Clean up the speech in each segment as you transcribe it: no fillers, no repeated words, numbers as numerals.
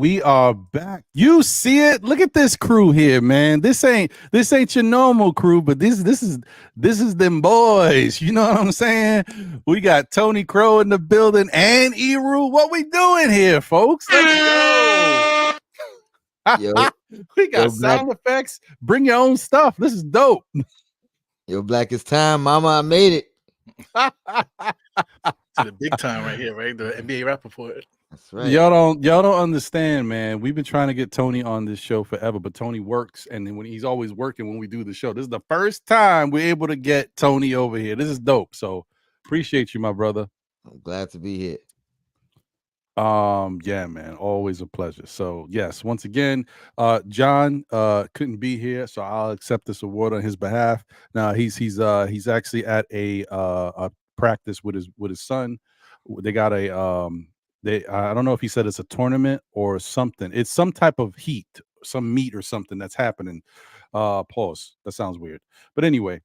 we are back. You see it? Look at this crew here, man. This ain't your normal crew, but this is them boys. You know what I'm saying? We got Tony Crow in the building and Eru. What we doing here, folks? Let's go. Yo, We got sound effects. Bring your own stuff. This is dope. Yo, Black, it's time, mama. I made it. To the big time right here, right? The NBA rap report. That's right. Y'all don't understand, man. We've been trying to get Tony on this show forever, but Tony works, and then when he's always working when we do the show. This is the first time we're able to get Tony over here. This is dope. So appreciate you, my brother. I'm glad to be here. Yeah, man, always a pleasure. So yes, once again, John couldn't be here, so I'll accept this award on his behalf. Now he's actually at a practice with his son. They got a I don't know if he said it's a tournament or something. It's some type of heat, some meet or something that's happening. Pause. That sounds weird. But anyway,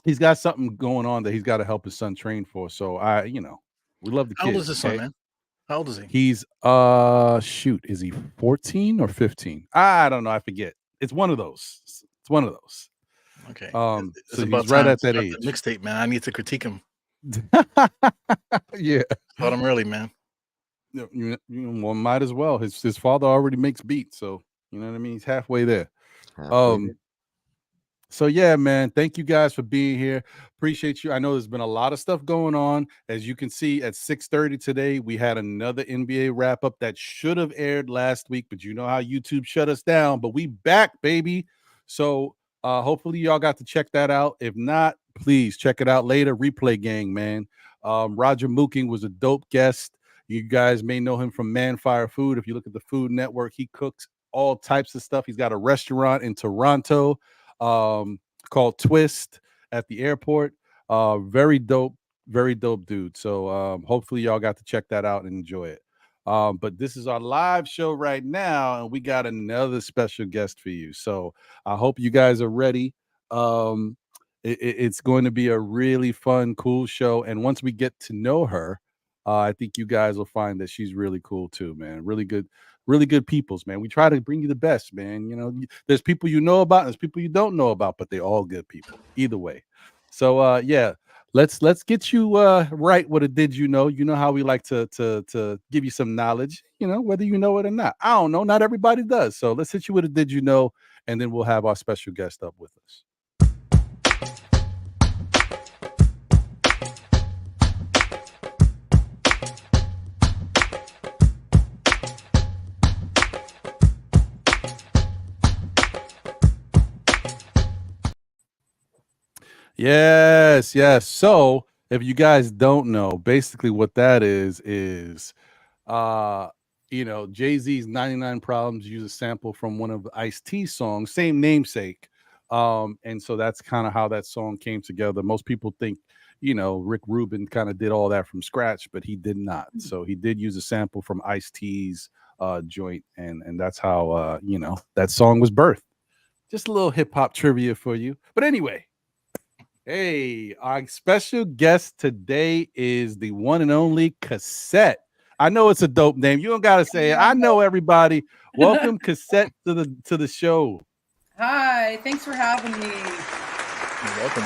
he's got something going on that he's got to help his son train for. So we love the kid. How old is his son, man? How old is he? He's is he 14 or 15? I don't know. I forget. It's one of those. Okay. So he's right at that age. Mixtape, man. I need to critique him. Yeah. Start him early, man. Well, might as well. His father already makes beats, so you know what I mean. He's halfway there. So yeah, man. Thank you guys for being here. Appreciate you. I know there's been a lot of stuff going on. As you can see, at 6:30 today, we had another NBA wrap up that should have aired last week, but you know how YouTube shut us down. But we back, baby. So hopefully y'all got to check that out. If not, please check it out later. Replay gang, man. Roger Mooking was a dope guest. You guys may know him from Man Fire Food. If you look at the Food Network, he cooks all types of stuff. He's got a restaurant in Toronto called Twist at the airport. Very dope dude. So hopefully y'all got to check that out and enjoy it. But this is our live show right now, and we got another special guest for you. So I hope you guys are ready. It's going to be a really fun, cool show. And once we get to know her, I think you guys will find that she's really cool too, man. Really good peoples, man. We try to bring you the best, man. You know, there's people you know about, and there's people you don't know about, but they're all good people either way. So yeah, let's get you right what it did you know. You know how we like to give you some knowledge, you know, whether you know it or not. I don't know, not everybody does. So let's hit you with a did you know, and then we'll have our special guest up with us. Yes. So if you guys don't know, basically what that is Jay-Z's 99 Problems use a sample from one of Ice-T's songs, same namesake. And so that's kind of how that song came together. Most people think, Rick Rubin kind of did all that from scratch, but he did not. So he did use a sample from Ice-T's joint, and that's how that song was birthed. Just a little hip-hop trivia for you. But anyway, hey, our special guest today is the one and only Cassette. I know it's a dope name. You don't gotta say it. I know everybody. Welcome, Cassette, to the show. Hi, thanks for having me. You're welcome.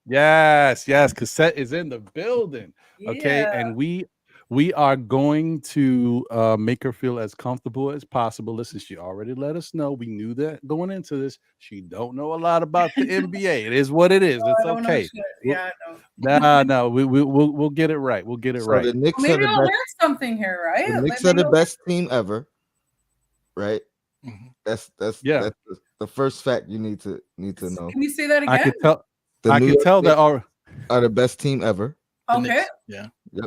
Yes, Cassette is in the building. Okay, Yeah. and we are going to make her feel as comfortable as possible. Listen, she already let us know. We knew that going into this. She don't know a lot about the NBA. It is what it is. It's okay. Yeah, I know. No. We'll get it right. We'll get it right. The Knicks Maybe are I'll the learn best. something here, right? The Knicks are the best team ever, right? Mm-hmm. That's Yeah. That's the first fact you need to know. Can you say that again? I could tell. The I New could York tell that Knicks our are the best team ever. The Okay. Knicks, yeah. Yep.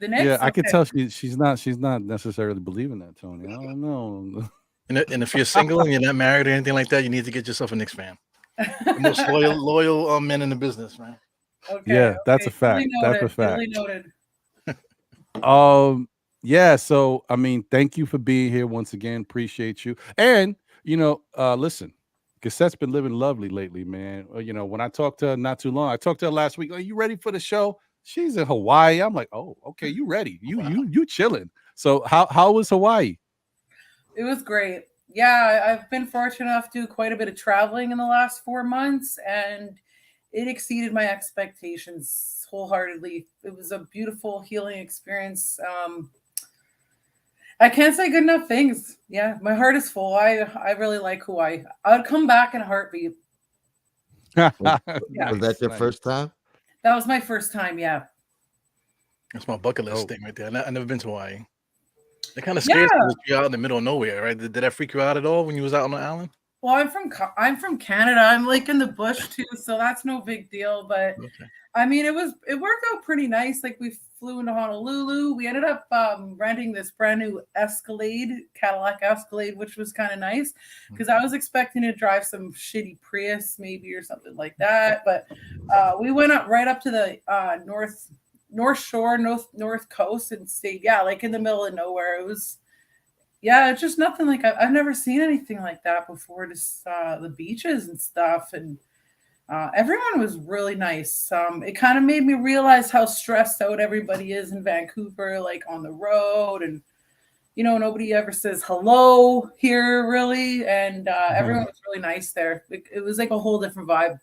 The next. yeah. I could okay. tell she's not necessarily believing that, Tony. I don't know. And if you're single and you're not married or anything like that, you need to get yourself a Knicks fan. The most loyal men in the business, man. Okay, Yeah, that's a fact. Duly That's a noted, fact. duly noted. Yeah, so I mean, thank you for being here once again. Appreciate you. And listen, Cassette's been living lovely lately, man. When I talked to her not too long, I talked to her last week. Are you ready for the show? she's in Hawaii. I'm like, oh, okay, you ready? You chilling. So how was Hawaii? It was great. Yeah, I've been fortunate enough to do quite a bit of traveling in the last 4 months, and it exceeded my expectations wholeheartedly. It was a beautiful healing experience. I can't say good enough things. Yeah, my heart is full. I really like Hawaii. I'd come back in a heartbeat. Was Yeah. that your Nice. first time? That was my first time. Yeah. That's my bucket list Oh. thing right there. I never been to Hawaii. It kind of Yeah. scares me to be out in the middle of nowhere, right? Did that freak you out at all when you was out on the island? Well, I'm from Canada. I'm like in the bush too, so that's no big deal. But Okay. I mean, it worked out pretty nice. Like we flew into Honolulu. We ended up renting this brand new Cadillac Escalade, which was kind of nice because I was expecting to drive some shitty Prius maybe or something like that. But we went right up to the North Shore, North Coast, and stayed like in the middle of nowhere. It was. Yeah, it's just nothing like I've never seen anything like that before. Just the beaches and stuff, and everyone was really nice. It kind of made me realize how stressed out everybody is in Vancouver, like on the road, and nobody ever says hello here, really. And everyone was really nice there. It was like a whole different vibe.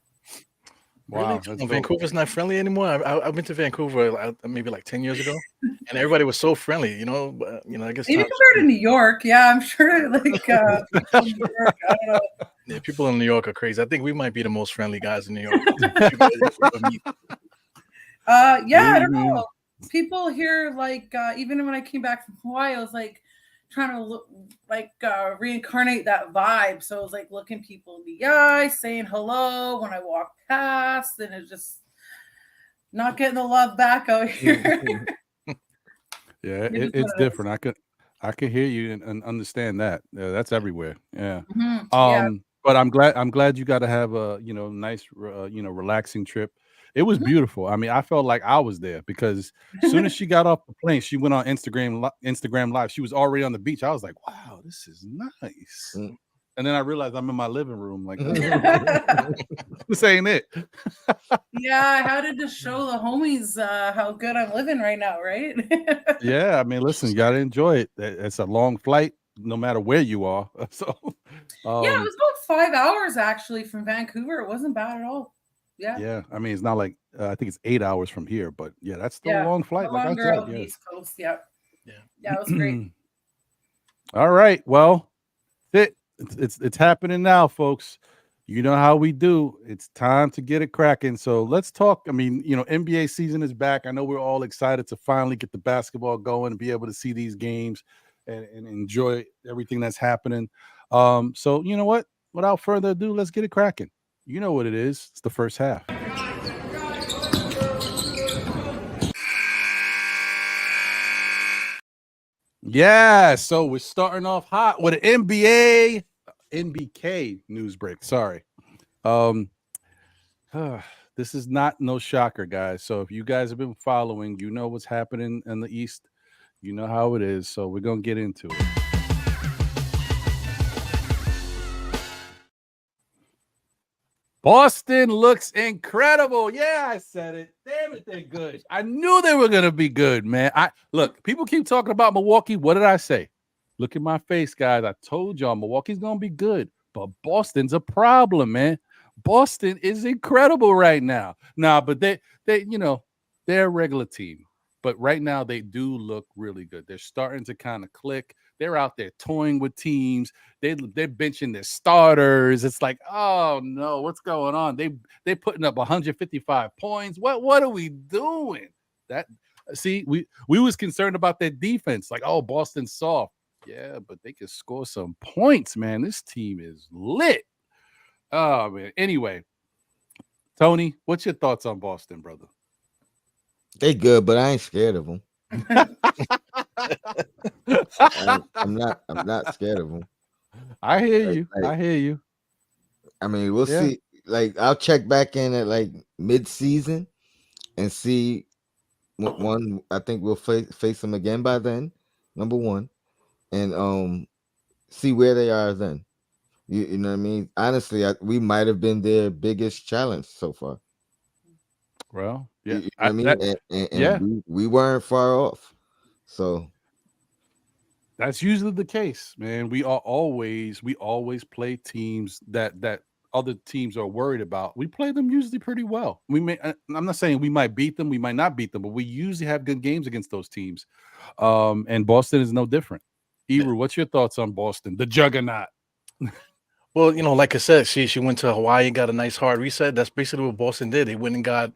Wow, Really? that's Well, dope. Vancouver's not friendly anymore. I've been to Vancouver maybe like 10 years ago, and everybody was so friendly. I guess Maybe compared to New York, yeah, I'm sure. Like people in New York, I don't know. yeah, people in New York are crazy. I think we might be the most friendly guys in New York. People that you ever meet. Yeah, I don't know. People here, like, even when I came back from Hawaii, I was like trying to look like reincarnate that vibe. So I was like looking people in the eye, saying hello when I walk past, and it's just not getting the love back out here. Yeah, It is it's what it is. different. I could hear you and understand that. Yeah, that's everywhere. Yeah. Mhm. Yeah. But I'm glad you got to have a nice relaxing trip. It was Mhm. beautiful. I mean, I felt like I was there because as soon as she got off the plane, she went on Instagram Live. She was already on the beach. I was like, wow, this is nice. Mm. And then I realized I'm in my living room. Like, this ain't it. Yeah, I had to just show the homies how good I'm living right now, right? Yeah, I mean, listen, you got to enjoy it. It's a long flight, no matter where you are. So, Yeah, it was about 5 hours actually from Vancouver. It wasn't bad at all. Yeah. yeah, I mean, it's not like I think it's 8 hours from here, but yeah, that's still a Yeah. long flight. No Like I longer said, out the yes. East Coast. Yeah. Yeah. Yeah, it was great. All right, well, it's happening now, folks. You know how we do. It's time to get it cracking. So let's talk. I mean, NBA season is back. I know we're all excited to finally get the basketball going and be able to see these games and enjoy everything that's happening. So you know what? Without further ado, let's get it cracking. You know what it is. It's the first half. Yeah, so we're starting off hot with an NBK news break. Sorry. This is not no shocker, guys. So if you guys have been following, you know what's happening in the East. You know how it is. So we're gonna get into it. Boston looks incredible. Yeah, I said it. Damn it, they're good. I knew they were gonna be good, man. Look, people keep talking about Milwaukee. What did I say? Look at my face, guys. I told y'all Milwaukee's gonna be good, but Boston's a problem, man. Boston is incredible right now. Nah, but they're a regular team. But right now they do look really good. They're starting to kind of click. They're out there toying with teams. They're benching their starters. It's like, oh no, what's going on? They putting up 155 points. What are we doing? We was concerned about their defense. Like, oh, Boston's soft. Yeah, but they can score some points, man. This team is lit. Oh man. Anyway, Tony, what's your thoughts on Boston, brother? They good, but I ain't scared of them. I'm not scared of them. I hear you. Like, I hear you. I mean, we'll see. Like, I'll check back in at like mid-season and see. One, I think we'll face them again by then. Number one, and see where they are then. You know what I mean? Honestly, we might have been their biggest challenge so far. Well, yeah, You know what I mean? And yeah, we weren't far off. So that's usually the case, man. We always play teams that other teams are worried about. We play them usually pretty well. I'm not saying we might beat them, we might not beat them, but we usually have good games against those teams. And Boston is no different. Ebru, what's your thoughts on Boston, the juggernaut? Well, like I said, she went to Hawaii, got a nice hard reset. That's basically what Boston did. They went and got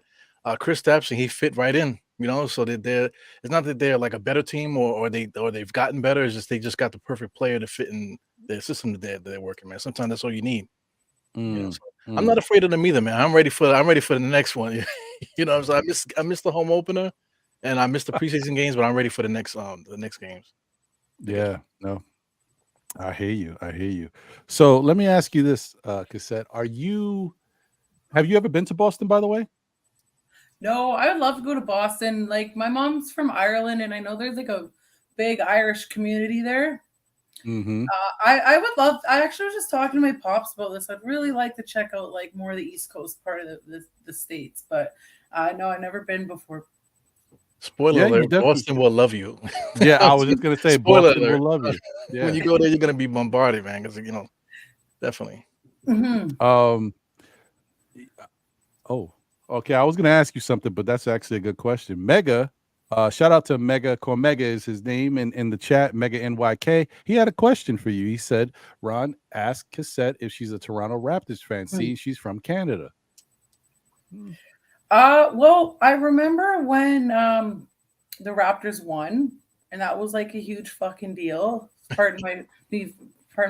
Chris Stapps, and he fit right in. So they're it's not that they're like a better team or they've gotten better. It's just they just got the perfect player to fit in the system that they're working, man. Sometimes that's all you need. So I'm not afraid of them either, man. I'm ready for the next one. So I missed the home opener, and I missed the preseason games, but I'm ready for the next games. Yeah, no. I hear you. So let me ask you this, Cassette. Have you ever been to Boston, by the way? No, I would love to go to Boston. Like, my mom's from Ireland, and I know there's like a big Irish community there. Mm-hmm. I would love. I actually was just talking to my pops about this. I'd really like to check out like more of the East Coast part of the states, but no, I've never been before. Spoiler alert: Boston will love you. Yeah, I was just gonna say Boston will love you. Yeah. When you go there, you're gonna be bombarded, man. Because definitely. Mm-hmm. Oh, okay. I was gonna ask you something, but that's actually a good question. Mega, shout out to Mega. Cormega is his name in the chat. Mega NYK. He had a question for you. He said, "Ron, ask Cassette if she's a Toronto Raptors fan. See, she's from Canada." Well, I remember when the Raptors won, and that was like a huge fucking deal. Pardon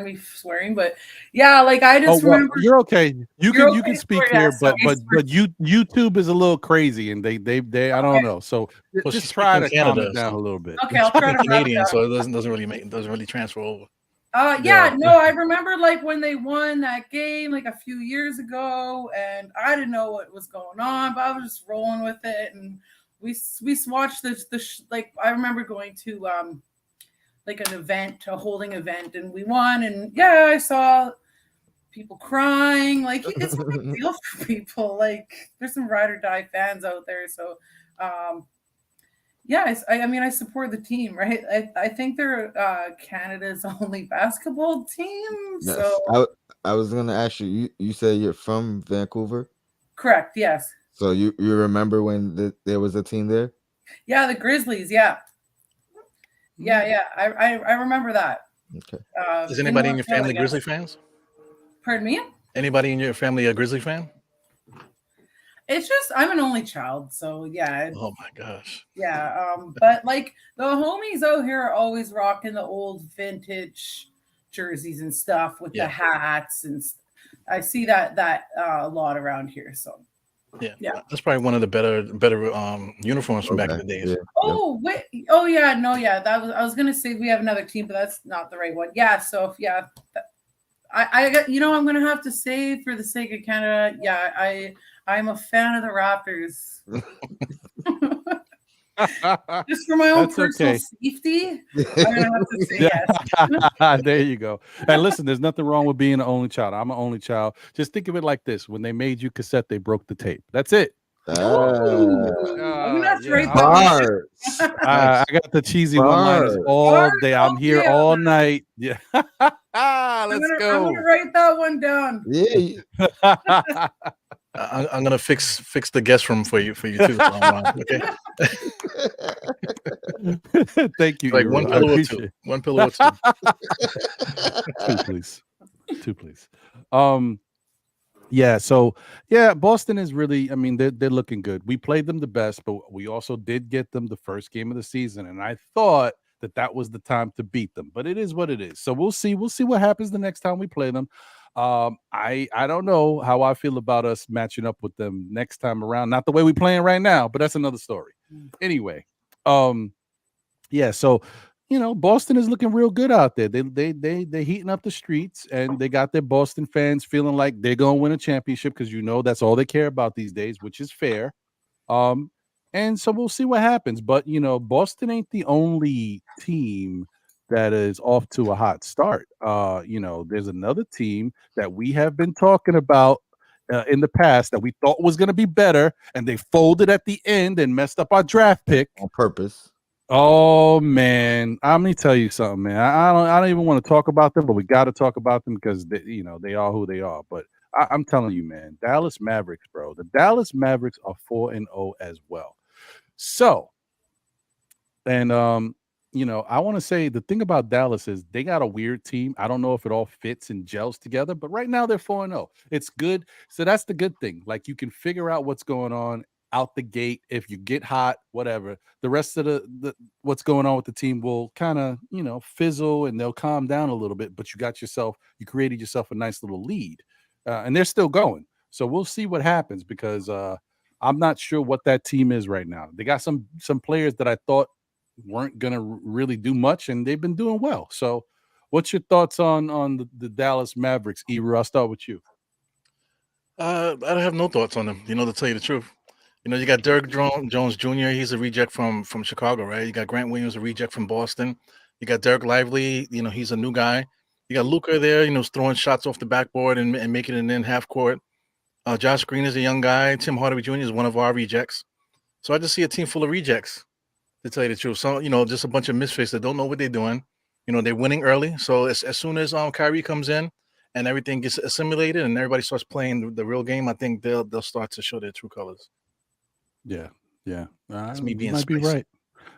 me swearing, but yeah, like I just remember. You're okay. You can speak here, but YouTube is a little crazy, and they I don't know. So just try to calm it down a little bit. Okay, I'll try to Canadian, so it doesn't really transfer over. No, I remember like when they won that game like a few years ago, and I didn't know what was going on, but I was just rolling with it, and we watched like I remember going to like an event, a holding event, and we won, and yeah, I saw people crying. Like, it's a big deal for people. Like, there's some ride or die fans out there, so yeah, I mean, I support the team, right? I think they're Canada's only basketball team. Yes. So I was gonna ask you. You said you're from Vancouver. Correct. Yes. So you remember when there was a team there? Yeah, the Grizzlies. Yeah. I remember that. Okay. Is anybody in your family Grizzly fans? Pardon me? Anybody in your family a Grizzly fan? It's just I'm an only child, so yeah. Oh my gosh. Yeah, but like the homies out here are always rocking the old vintage jerseys and stuff with the hats, and I see that a lot around here. So yeah, that's probably one of the better uniforms from back in the days. Yeah. Oh wait, oh yeah, no, yeah, that was I was gonna say we have another team, but that's not the right one. Yeah, so yeah, I got I'm gonna have to say for the sake of Canada, yeah, I'm a fan of the Raptors. Just for my own personal safety, I'm gonna have to say yes. There you go. And listen, there's nothing wrong with being an only child. I'm an only child. Just think of it like this: when they made you Cassette, they broke the tape. That's it. I'm gonna have to write that. I got the cheesy one-liners all day. I'm here all night. Yeah. Let's go. I'm gonna write that one down. Yeah. I'm gonna fix the guest room for you too. Okay. Thank you. Like one pillow or two. One pillow or two. Two, please. Yeah. So yeah, Boston is really. I mean, they're looking good. We played them the best, but we also did get them the first game of the season, and I thought that was the time to beat them. But it is what it is. So we'll see. We'll see what happens the next time we play them. I don't know how I feel about us matching up with them next time around. Not the way we're playing right now, but that's another story. Anyway, yeah. So Boston is looking real good out there. They heating up the streets, and they got their Boston fans feeling like they're gonna win a championship because that's all they care about these days, which is fair. And so we'll see what happens. But Boston ain't the only team that is off to a hot start. There's another team that we have been talking about in the past that we thought was going to be better, and they folded at the end and messed up our draft pick on purpose. Oh man, I'm gonna tell you something, man. I don't even want to talk about them, but we got to talk about them because they are who they are. But I'm telling you, man, Dallas Mavericks, bro. The Dallas Mavericks are 4-0 as well. So, and I want to say the thing about Dallas is they got a weird team. I don't know if it all fits and gels together, but right now they're 4-0. It's good. So that's the good thing. Like you can figure out what's going on out the gate. If you get hot, whatever. The rest of the what's going on with the team will kind of, fizzle and they'll calm down a little bit, but you created yourself a nice little lead. And they're still going. So we'll see what happens because I'm not sure what that team is right now. They got some players that I thought weren't going to really do much, and they've been doing well. So what's your thoughts on the Dallas Mavericks? Ebro, I'll start with you. I have no thoughts on them, to tell you the truth. You got Derrick Jones Jr., he's a reject from Chicago, right? You got Grant Williams, a reject from Boston. You got Derek Lively, he's a new guy. You got Luka there, throwing shots off the backboard and making it in half court. Josh Green is a young guy. Tim Hardaway Jr. is one of our rejects. So I just see a team full of rejects, to tell you the truth. So, just a bunch of misfits that don't know what they're doing. They're winning early. So as soon as Kyrie comes in and everything gets assimilated and everybody starts playing the real game, I think they'll start to show their true colors. Yeah. That's me You being might be spicy. right.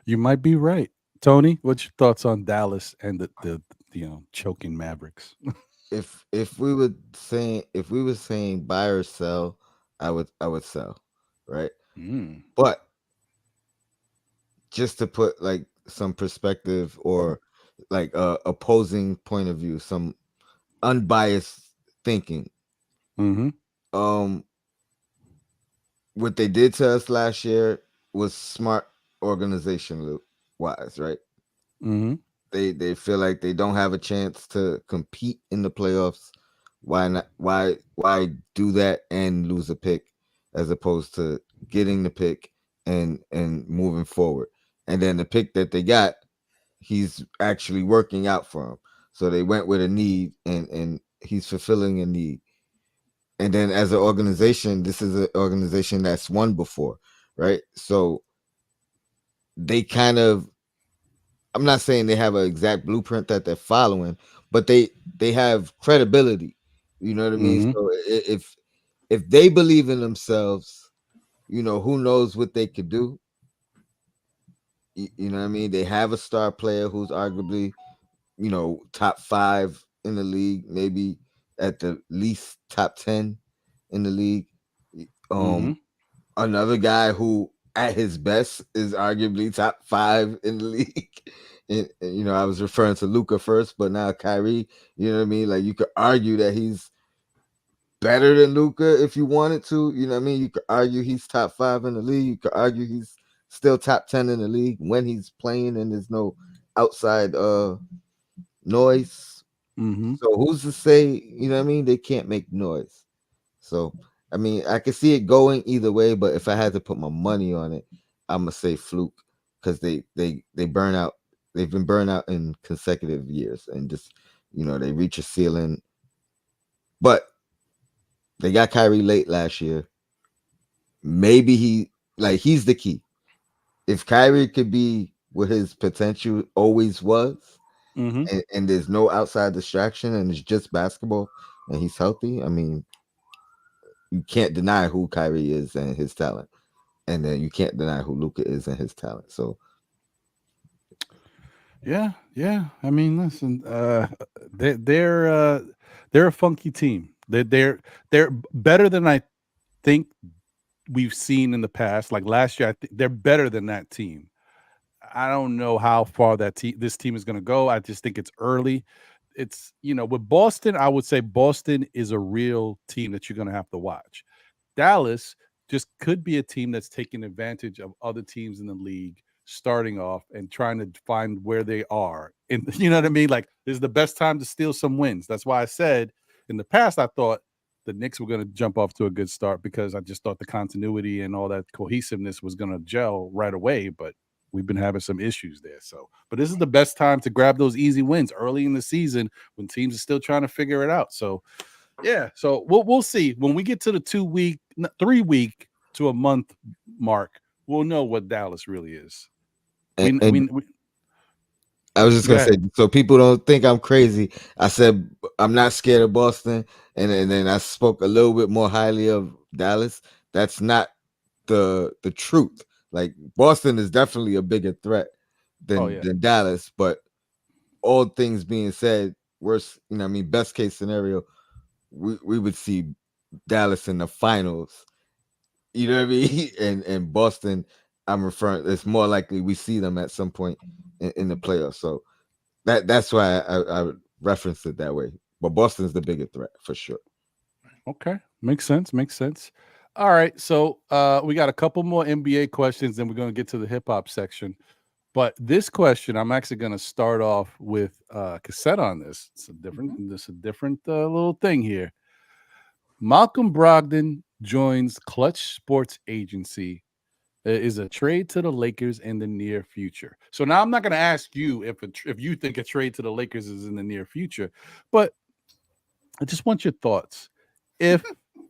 You might be right. Tony, what's your thoughts on Dallas and the choking Mavericks? If we were saying buy or sell, I would sell, right? But just to put like some perspective or like opposing point of view, some unbiased thinking. What they did to us last year was smart organization wise, right? They feel like they don't have a chance to compete in the playoffs. Why not? Why do that and lose a pick as opposed to getting the pick and moving forward? And then the pick that they got, he's actually working out for them. So they went with a need and he's fulfilling a need. And then as an organization, this is an organization that's won before, right? So they kind of, I'm not saying they have an exact blueprint that they're following, but they have credibility. You know what I mean? So if they believe in themselves, who knows what they could do? You know what I mean? They have a star player who's arguably, top 5 in the league, maybe at the least top 10 in the league. Another guy who at his best is arguably top 5 in the league. And I was referring to Luka first, but now Kyrie, you know what I mean? Like you could argue that he's better than Luka if you wanted to. You know what I mean? You could argue he's top 5 in the league. You could argue he's still top 10 in the league when he's playing and there's no outside noise. So who's to say, you know what I mean? They can't make noise. So I mean, I can see it going either way, but if I had to put my money on it, I'm gonna say fluke because they burn out. They've been burned out in consecutive years, and just they reach a ceiling. But they got Kyrie late last year. Maybe he's the key. If Kyrie could be what his potential always was, and there's no outside distraction, and it's just basketball, and he's healthy, I mean, you can't deny who Kyrie is and his talent, and then you can't deny who Luka is and his talent. So, yeah. I mean, listen, they're a funky team. They're better than I think we've seen in the past. Like last year, I think they're better than that team. I don't know how far this team is going to go. I just think it's early. It's with Boston, I would say Boston is a real team that you're going to have to watch. Dallas just could be a team that's taking advantage of other teams in the league starting off and trying to find where they are. And you know what I mean? Like this is the best time to steal some wins. That's why I said in the past I thought the Knicks were going to jump off to a good start because I just thought the continuity and all that cohesiveness was going to gel right away, but we've been having some issues there. So, but this is the best time to grab those easy wins early in the season when teams are still trying to figure it out. So, Yeah, so we'll see when we get to the 3 week to a month mark. We'll know what Dallas really is. And, We I was just go gonna say, ahead. so people don't think I'm crazy. I said I'm not scared of Boston, and then I spoke a little bit more highly of Dallas. That's not the truth. Like Boston is definitely a bigger threat Oh than yeah. Dallas, but all things being said, worst, best case scenario, we would see Dallas in the finals. You know what I mean? And Boston, I'm referring. It's more likely we see them at some point in the playoffs. So that's why I referenced it that way. But Boston's the bigger threat for sure. Okay, makes sense. Makes sense. All right, so we got a couple more NBA questions, then we're going to get to the hip hop section. But this question, I'm actually going to start off with Cassette on this. It's a different little thing here. Malcolm Brogdan joins Klutch Sports Agency. Is a trade to the Lakers in the near future. So now I'm not going to ask you if you think a trade to the Lakers is in the near future, but I just want your thoughts. If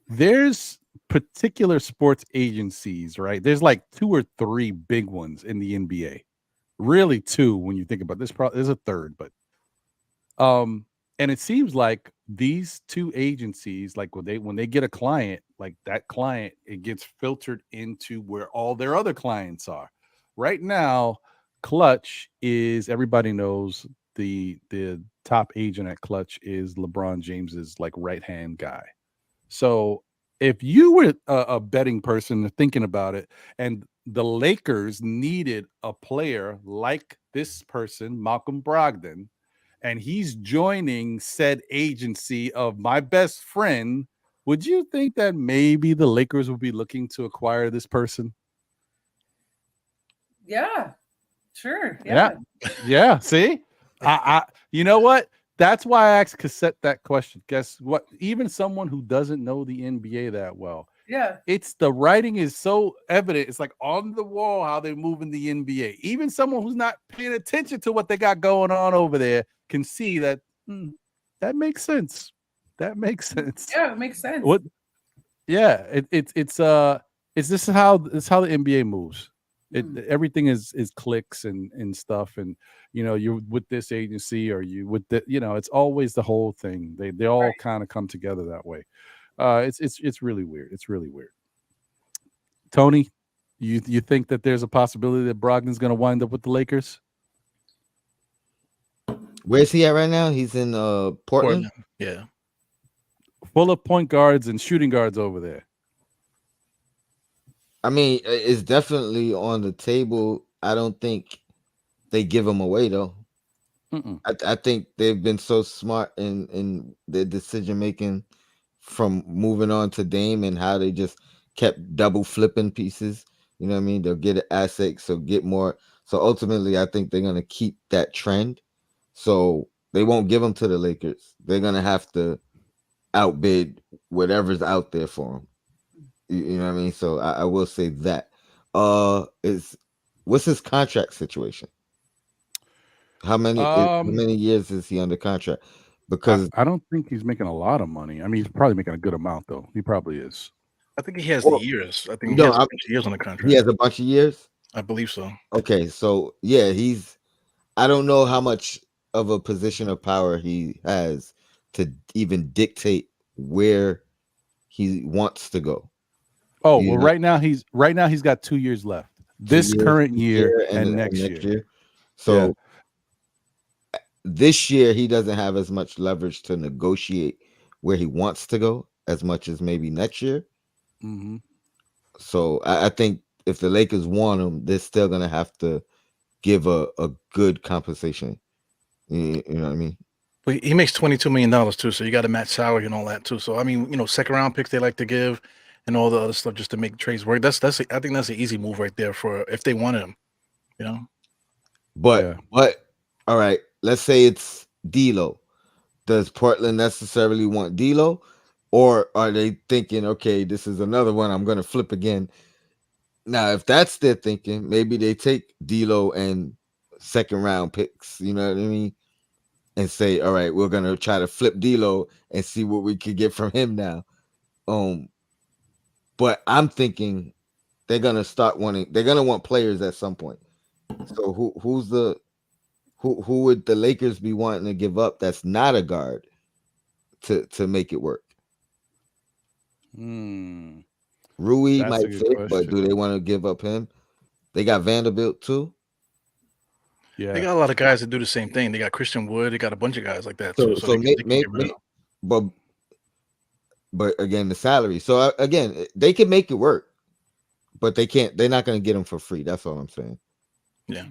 there's particular sports agencies, right? There's like 2 or 3 big ones in the NBA. Really 2 when you think about this. There's a third, but and it seems like these 2 agencies, like when they get a client, like that client, it gets filtered into where all their other clients are. Right now, Klutch is, everybody knows, the top agent at Klutch is LeBron James's like right hand guy. So if you were a betting person thinking about it, and the Lakers needed a player like this person, Malcolm Brogdon, and he's joining said agency of my best friend, would you think that maybe the Lakers would be looking to acquire this person? Yeah, sure. Yeah. Yeah. Yeah. See? You know what? That's why I asked Cassette that question. Guess what? Even someone who doesn't know the NBA that well, Yeah. it's the writing is so evident. It's like on the wall how they move in the NBA. Even someone who's not paying attention to what they got going on over there can see that that makes sense. That makes sense. Yeah, it makes sense. What? Yeah, it's this is how the NBA moves. Everything is clicks and stuff, and you're with this agency or you with the it's always the whole thing. They all Right. kind of come together that way. It's really weird. It's really weird. Tony, you think that there's a possibility that Brogdon's going to wind up with the Lakers? Where's he at right now? He's in Portland. Yeah. Full of point guards and shooting guards over there. I mean, it's definitely on the table. I don't think they give him away though. I think they've been so smart in their decision making from moving on to Dame and how they just kept double flipping pieces. You know what I mean? They'll get an asset, so get more. So ultimately, I think they're gonna keep that trend. So they won't give them to the Lakers. They're gonna have to outbid whatever's out there for them. You know what I mean? So I will say that. What's his contract situation? How many years is he under contract? Because I don't think he's making a lot of money. I mean, he's probably making a good amount though. He probably is. I think he has the years. I think he no, has a bunch of years on the contract. he has a bunch of years. I believe so. Okay, so yeah, I don't know how much of a position of power he has to even dictate where he wants to go. Oh, well, right now he's got 2 years left. This current year and next year. So this year he doesn't have as much leverage to negotiate where he wants to go as much as maybe next year. Mm-hmm. So I think if the Lakers want him, they're still gonna have to give a good compensation. You know what I mean? But he makes $22 million too, so you got to match salary and all that too. So I mean, second round picks they like to give, and all the other stuff just to make trades work. I think that's an easy move right there for if they wanted him. But all right, let's say it's D'Lo. Does Portland necessarily want D'Lo, or are they thinking, okay, this is another one I'm gonna flip again? Now, if that's their thinking, maybe they take D'Lo and second round picks. You know what I mean? and say, all right, we're gonna try to flip D'Lo and see what we could get from him now. But I'm thinking they're gonna want players at some point. So who would the Lakers be wanting to give up that's not a guard to make it work? Rui That's a might good fit, but question. do they want to give up him? They got Vanderbilt too. Yeah. They got a lot of guys that do the same thing. They got Christian Wood. They got a bunch of guys like that too. So they can get rid of them. But again, the salary. So again, they can make it work, but they can't. They're not going to get them for free. That's all I'm saying. Yeah.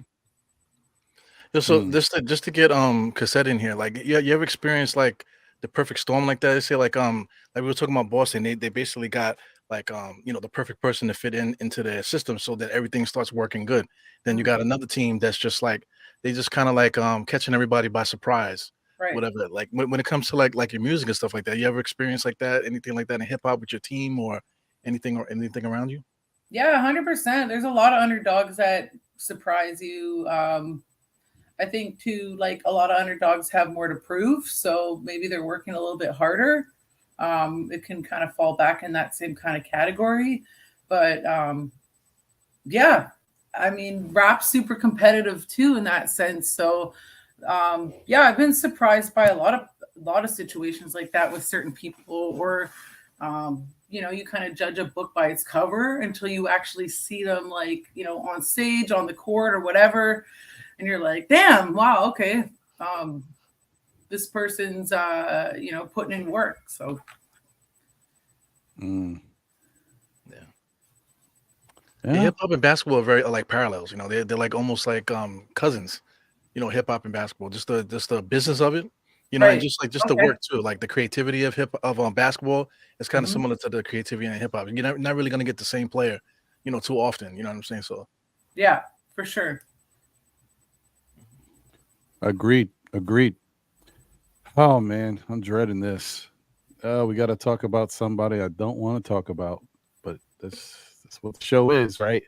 So just to get Cassette in here, like you ever experienced like the perfect storm like that? They say like we were talking about Boston, they basically got like the perfect person to fit into their system so that everything starts working good. Then you got another team that's just like they just kind of like catching everybody by surprise. Right. Whatever. Like when it comes to like your music and stuff like that, you ever experienced like that, anything like that in hip hop with your team or anything around you? Yeah, 100%. There's a lot of underdogs that surprise you. I think too, like a lot of underdogs have more to prove, so maybe they're working a little bit harder. It can kind of fall back in that same kind of category, but yeah, I mean, rap's super competitive too in that sense. So yeah, I've been surprised by a lot of situations like that with certain people, or you kind of judge a book by its cover until you actually see them, like on stage, on the court, or whatever. And you're like, damn, wow, okay. This person's putting in work. So Yeah, hip hop and basketball are very like parallels. They're like almost like cousins. Hip hop and basketball, just the business of it. Right. And just the work too, like the creativity of basketball is kind of similar to the creativity in hip hop. You're not really gonna get the same player, too often. You know what I'm saying? So yeah, for sure. Agreed. Oh man, I'm dreading this. We got to talk about somebody I don't want to talk about, but that's what the show is, right?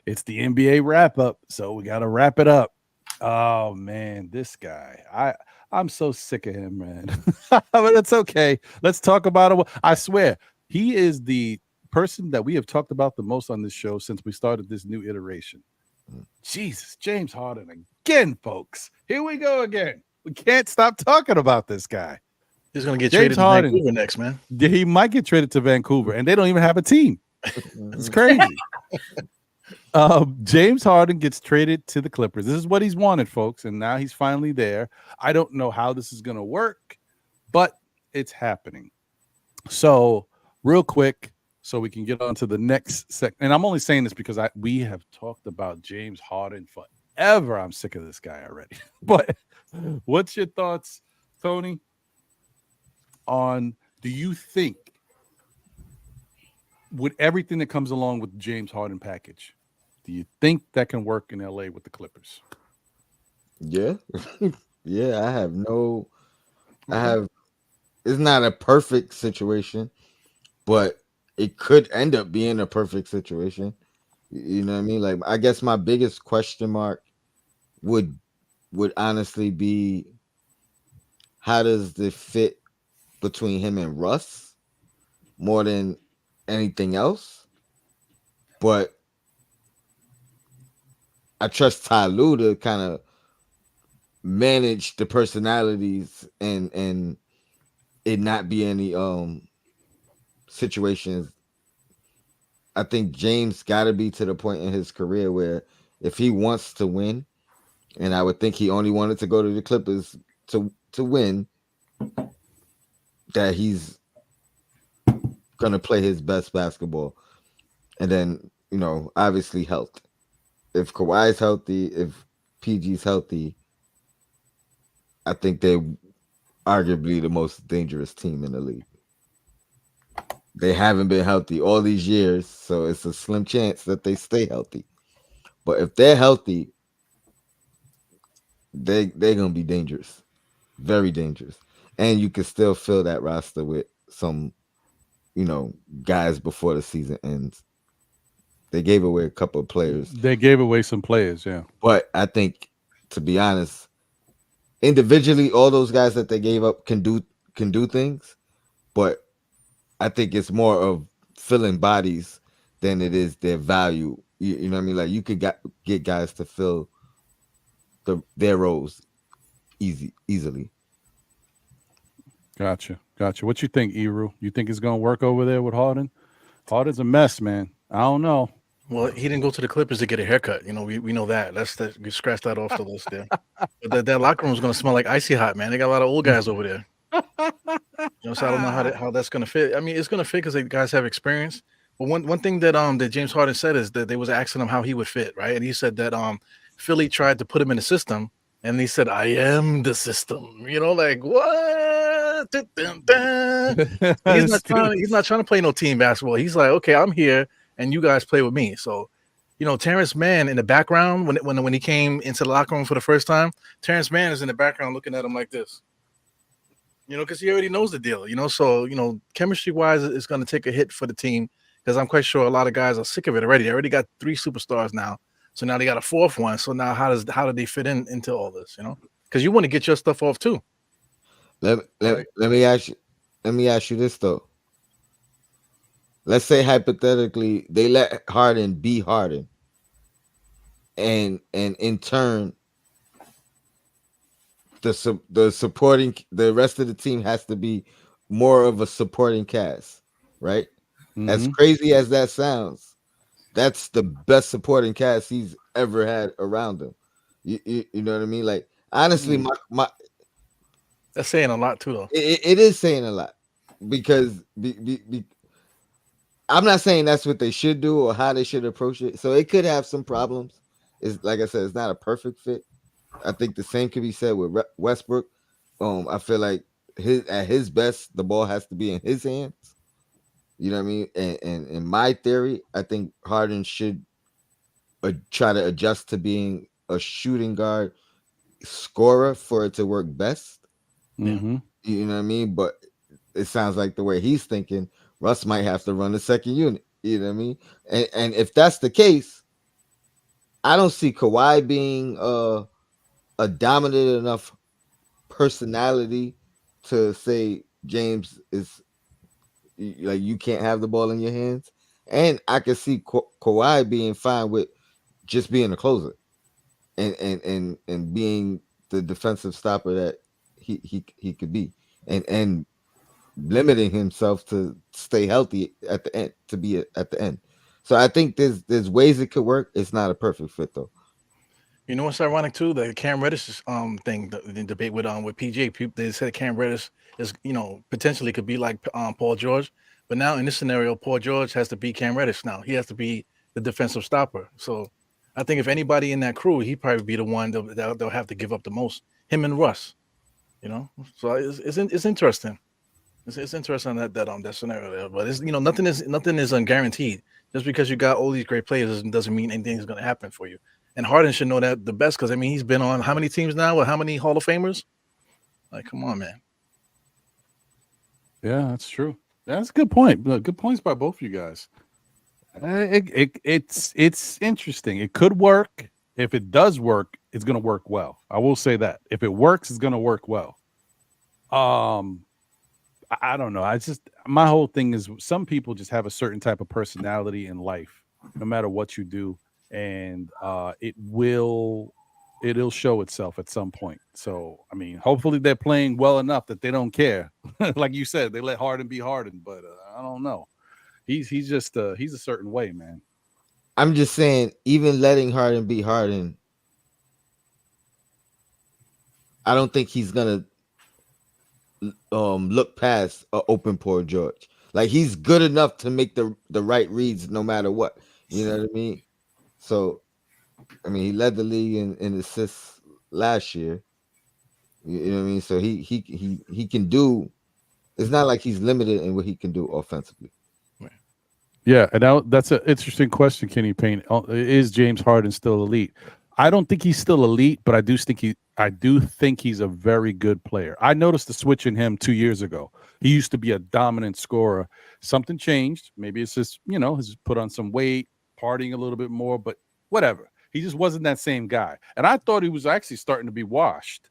It's the NBA wrap up, so we got to wrap it up. Oh man, this guy, I'm so sick of him, man. But it's okay. Let's talk about it. I swear, he is the person that we have talked about the most on this show since we started this new iteration. Jesus, James Harden again, folks. Here we go again. We can't stop talking about this guy. He's going to get traded to Vancouver next, man. He might get traded to Vancouver, and they don't even have a team. It's crazy. James Harden gets traded to the Clippers. This is what he's wanted, folks, and now he's finally there. I don't know how this is going to work, but it's happening. So, real quick, so we can get on to the next segment. And I'm only saying this because we have talked about James Harden forever. I'm sick of this guy already. But what's your thoughts, Tony, on do you think with everything that comes along with the James Harden package, do you think that can work in LA with the Clippers? Yeah. Yeah, it's not a perfect situation, but it could end up being a perfect situation. You know what I mean? Like, I guess my biggest question mark would honestly be, how does the fit between him and Russ more than anything else? But I trust Ty Lue to kind of manage the personalities and it not be any situations. I think James got to be to the point in his career where if he wants to win, and I would think he only wanted to go to the Clippers to win, that he's gonna play his best basketball. And then, obviously health. If Kawhi's healthy, if PG's healthy, I think they're arguably the most dangerous team in the league. They haven't been healthy all these years, so it's a slim chance that they stay healthy. But if they're healthy, they're gonna be dangerous, very dangerous. And you can still fill that roster with some, guys before the season ends. They gave away a couple of players. They gave away some players, yeah. But I think, to be honest, individually, all those guys that they gave up can do things, but I think it's more of filling bodies than it is their value. You know what I mean? Like you could get guys to fill their roles easily. Gotcha. What you think, Eru? You think it's gonna work over there with Harden? Harden's a mess, man. I don't know. Well, he didn't go to the Clippers to get a haircut. You know, we know that. We scratch that off the list there. But that locker room is going to smell like icy hot, man. They got a lot of old guys over there. So I don't know how that's going to fit. I mean, it's going to fit because the guys have experience. But one thing that that James Harden said is that they was asking him how he would fit, right? And he said that Philly tried to put him in the system, and he said, "I am the system." You know, like what? Dun, dun, dun. He's not trying to play no team basketball. He's like, okay, I'm here, and you guys play with me. So, you know, Terrence Mann in the background when he came into the locker room for the first time, Terrence Mann is in the background looking at him like this. You know, because he already knows the deal. You know, so chemistry wise, it's going to take a hit for the team because I'm quite sure a lot of guys are sick of it already. They already got 3 superstars now, so now they got a 4th one. So now how do they fit into all this? You know, because you want to get your stuff off too. Let me ask you this though. Let's say hypothetically they let Harden be Harden, and in turn the rest of the team has to be more of a supporting cast, right? Mm-hmm. As crazy as that sounds, that's the best supporting cast he's ever had around him. You know what I mean? Like honestly, my that's saying a lot too, though. It is saying a lot because I'm not saying that's what they should do or how they should approach it. So it could have some problems. It's like I said, it's not a perfect fit. I think the same could be said with Westbrook. I feel like at his best, the ball has to be in his hands. You know what I mean? And in my theory, I think Harden should try to adjust to being a shooting guard scorer for it to work best. Mm-hmm. You know what I mean? But it sounds like the way he's thinking, Russ might have to run the second unit. You know what I mean? And if that's the case, I don't see Kawhi being a dominant enough personality to say James is like you can't have the ball in your hands. And I can see Kawhi being fine with just being a closer and being the defensive stopper that he could be, and limiting himself to stay healthy at the end, to be at the end. So I think there's ways it could work. It's not a perfect fit though. You know what's ironic too? The Cam Reddish thing, the debate with PJ. People, they said Cam Reddish is potentially could be like Paul George, but now in this scenario, Paul George has to be Cam Reddish. Now he has to be the defensive stopper. So I think if anybody in that crew, he'd probably be the one they'll have to give up the most. Him and Russ, So it's interesting. It's interesting that scenario there, but it's nothing is unguaranteed. Just because you got all these great players doesn't mean anything is going to happen for you. And Harden should know that the best because I mean he's been on how many teams now with how many Hall of Famers? Like, come on, man. Yeah, that's true. That's a good point. Good points by both of you guys. It's interesting. It could work. If it does work, it's going to work well. I will say that. If it works, it's going to work well. I don't know. My whole thing is some people just have a certain type of personality in life, no matter what you do, and it'll show itself at some point. So, I mean, hopefully they're playing well enough that they don't care. Like you said, they let Harden be Harden, but I don't know. He's just he's a certain way, man. I'm just saying, even letting Harden be Harden, I don't think he's gonna look past open Paul George. Like he's good enough to make the right reads no matter what. You know what I mean? So, I mean, he led the league in assists last year. You know what I mean? So he can do. It's not like he's limited in what he can do offensively. Yeah, and that's an interesting question, Kenny Payne. Is James Harden still elite? I don't think he's still elite, but I do think he's a very good player. I noticed the switch in him 2 years ago. He used to be a dominant scorer. Something changed. Maybe it's just, he's put on some weight, partying a little bit more, but whatever. He just wasn't that same guy. And I thought he was actually starting to be washed.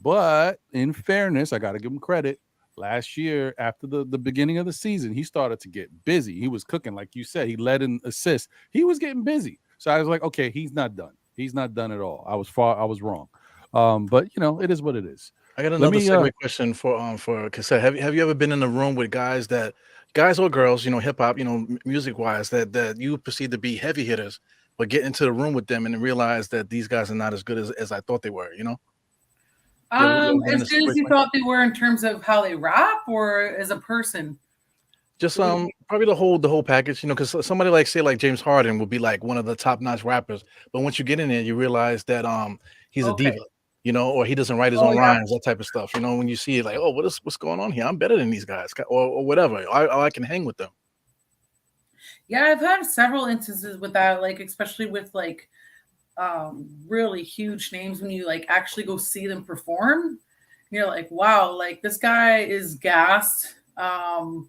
But in fairness, I got to give him credit. Last year, after the beginning of the season, he started to get busy. He was cooking, like you said. He led in assists. He was getting busy. So I was like, okay, he's not done. He's not done at all. I was wrong. But it is what it is. I got Let another me segue question for Cassette. Have you ever been in a room with guys or girls, hip hop, music wise, that you perceive to be heavy hitters, but get into the room with them and realize that these guys are not as good as I thought they were, You ever been in As a good as situation you like that? thought they were in terms of how they rap or as a person? Just probably the whole package, because somebody like say like James Harden would be like one of the top notch rappers, but once you get in there, you realize that he's a Okay. diva, or he doesn't write his Oh, own yeah. rhymes, that type of stuff. When you see it, like, oh, what's going on here? I'm better than these guys, or whatever. I can hang with them. Yeah, I've had several instances with that, like especially with like really huge names when you like actually go see them perform. You're like, wow, like this guy is gassed. Right.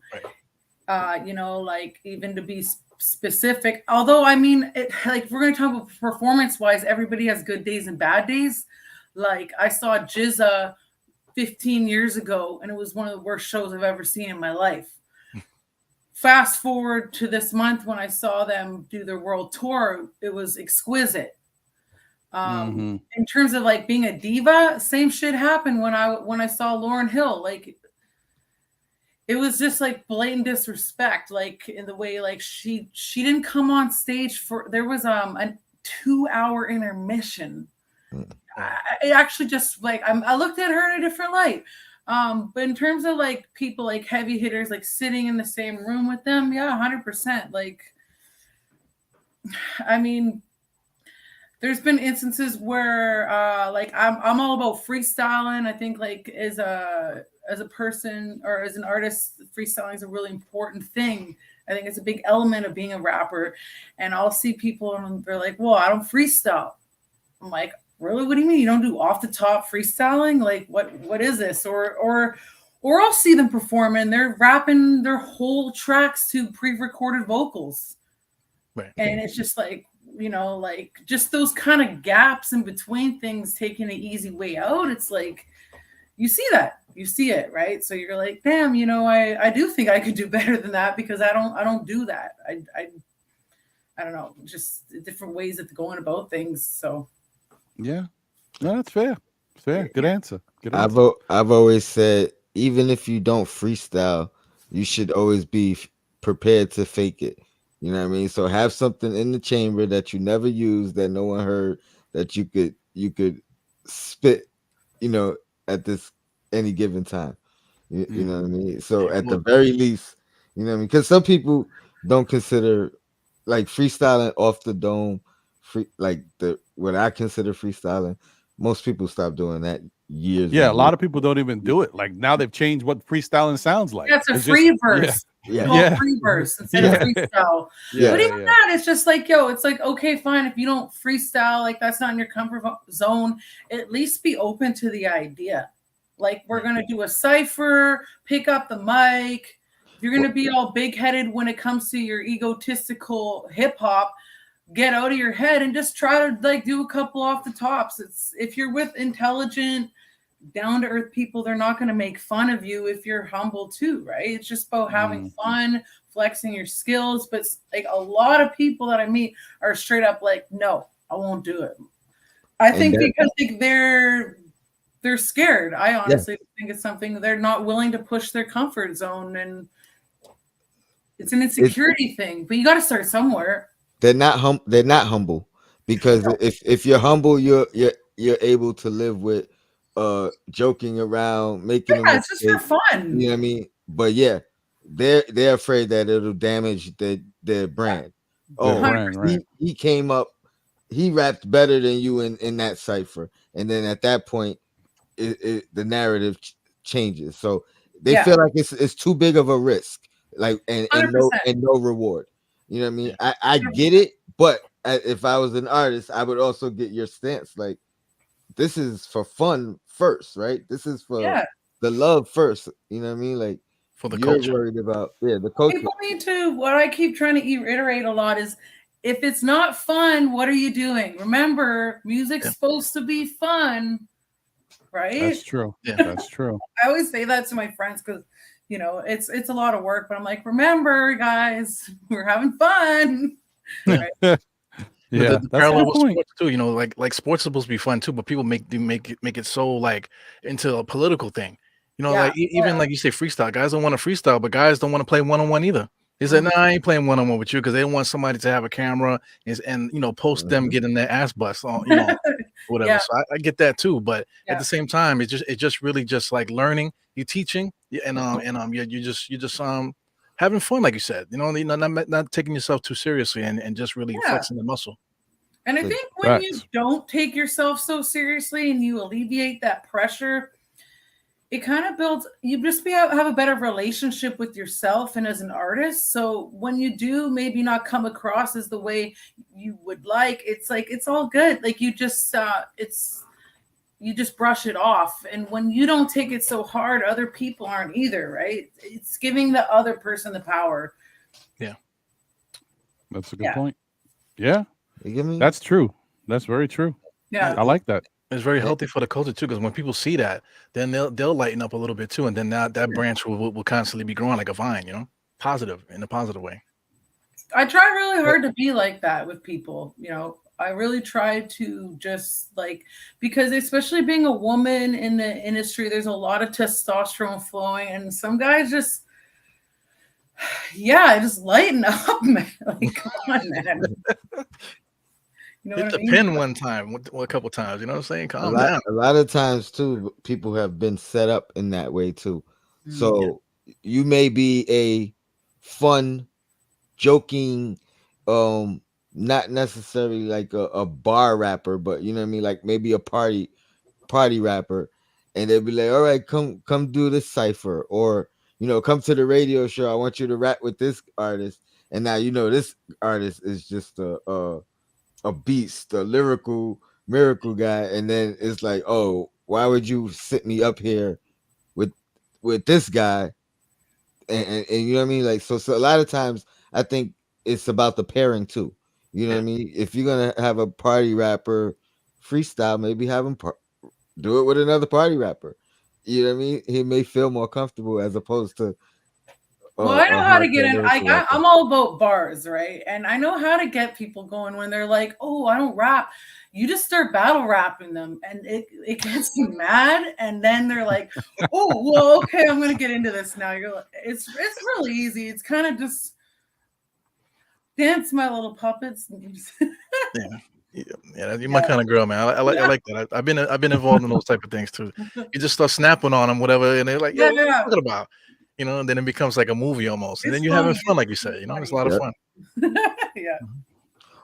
Like even to be specific. Although I mean, like if we're gonna talk about performance-wise, everybody has good days and bad days. Like I saw Jizza 15 years ago, and it was one of the worst shows I've ever seen in my life. Fast forward to this month when I saw them do their world tour, it was exquisite. In terms of like being a diva, same shit happened when I saw Lauryn Hill. Like it was just like blatant disrespect, like in the way like she didn't come on stage for there was a 2-hour intermission. I actually just like I looked at her in a different light. But in terms of like people like heavy hitters, like sitting in the same room with them, yeah, 100%. Like, I mean, there's been instances where like I'm all about freestyling. I think like as a person or as an artist, freestyling is a really important thing. I think it's a big element of being a rapper. And I'll see people and they're like, well, I don't freestyle. I'm like, really? What do you mean you don't do off the top freestyling? Like what is this? Or I'll see them perform and they're rapping their whole tracks to pre-recorded vocals. Right. And it's just like, like just those kind of gaps in between things, taking an easy way out. It's like you see it, right? So you're like, damn, I do think I could do better than that because I don't do that. I don't know, just different ways of going about things. So yeah, no, that's fair. Fair. Good answer. Good I've answer. I've always said, even if you don't freestyle, you should always be prepared to fake it. You know what I mean? So have something in the chamber that you never used, that no one heard, that you could spit, at this any given time. You know what I mean? So at the very least, you know what I mean? Because some people don't consider like freestyling off the dome, what I consider freestyling. Most people stop doing that years. Yeah, a and lot years. of people don't even do it. Like now they've changed what freestyling sounds like. that's a It's free just, verse. Yeah. Yeah. Free verse instead of freestyle. Yeah, But even yeah. that, it's just like, it's like, okay, fine. If you don't freestyle, like that's not in your comfort zone, at least be open to the idea. Like we're going to do a cipher, pick up the mic. If you're going to be all big headed when it comes to your egotistical hip hop, get out of your head and just try to like do a couple off the tops. It's if you're with intelligent, down to earth people, they're not going to make fun of you if you're humble too, right? It's just about having fun, flexing your skills. But like a lot of people that I meet are straight up like, no, I won't do it. I think because like, they're scared. I honestly think it's something they're not willing to push their comfort zone, and it's an insecurity thing. But you got to start somewhere. They're not humble, because if you're humble, you're able to live with joking around, making a it's just for fun. You know what I mean? But yeah, they're afraid that it'll damage their brand. Brand, right. He came up, he rapped better than you in that cipher, and then at that point, the narrative changes. So they feel like it's too big of a risk, like and no reward. You know what I mean? I get it, but if I was an artist, I would also get your stance. Like, this is for fun first, right? This is for the love first. You know what I mean? Like, for the you're culture. worried about the culture. People need to. What I keep trying to reiterate a lot is, if it's not fun, what are you doing? Remember, music's supposed to be fun. right? That's true. Yeah. That's true. I always say that to my friends because it's a lot of work, but I'm like, remember, guys, we're having fun. Yeah. Right? Yeah, The that's a parallel good with point. sports too, like sports is supposed to be fun too, but people make it so like into a political thing. Yeah. Like even like you say freestyle, guys don't want to freestyle, but guys don't want to play one-on-one either. They said, "No, I ain't playing one-on-one with you," because they don't want somebody to have a camera and post them getting their ass bust on, whatever. Yeah. So I get that too, but Yeah. at the same time, it's just really just like learning, you teaching, and you just having fun, like you said, not taking yourself too seriously and just really Yeah. flexing the muscle. And I think when you don't take yourself so seriously and you alleviate that pressure, it kind of builds, you just have a better relationship with yourself and as an artist. So when you do maybe not come across as the way you would like, it's like, it's all good. Like you just, you just brush it off. And when you don't take it so hard, other people aren't either, right? It's giving the other person the power. Yeah. That's a good point. Yeah. That's true. That's very true. Yeah. I like that. It's very healthy for the culture too, because when people see that, then they'll lighten up a little bit too, and then that branch will constantly be growing like a vine, positive in a positive way. I try really hard to be like that with people. I really try to just because especially being a woman in the industry, there's a lot of testosterone flowing, and some guys just lighten up, man. Like, come on, man. Hit the pin one time, a couple times. You know what I'm saying? Calm down. A lot of times too, people have been set up in that way too. So you may be a fun, joking, not necessarily like a bar rapper, but you know what I mean, like maybe a party rapper, and they'll be like, all right, come do this cipher, or come to the radio show. I want you to rap with this artist, and now this artist is just a beast, a lyrical miracle guy, and then it's like, oh, why would you sit me up here with this guy? And you know what I mean? Like, so a lot of times I think it's about the pairing too. You know what I mean? If you're gonna have a party rapper freestyle, maybe have him do it with another party rapper. You know what I mean? He may feel more comfortable as opposed to. Well, I know how to get in. I'm all about bars, right? And I know how to get people going when they're like, "Oh, I don't rap." You just start battle rapping them, and it gets them mad, and then they're like, "Oh, well, okay, I'm gonna get into this now." You're like, it's really easy. It's kind of just dance, my little puppets. Yeah, you're my kind of girl, man. I like that. I've been involved in those type of things too. You just start snapping on them, whatever, and they're like, "Yo, what are you talking about?" And then it becomes like a movie almost, and then you're having fun, like you said. It's a lot of fun. Yeah.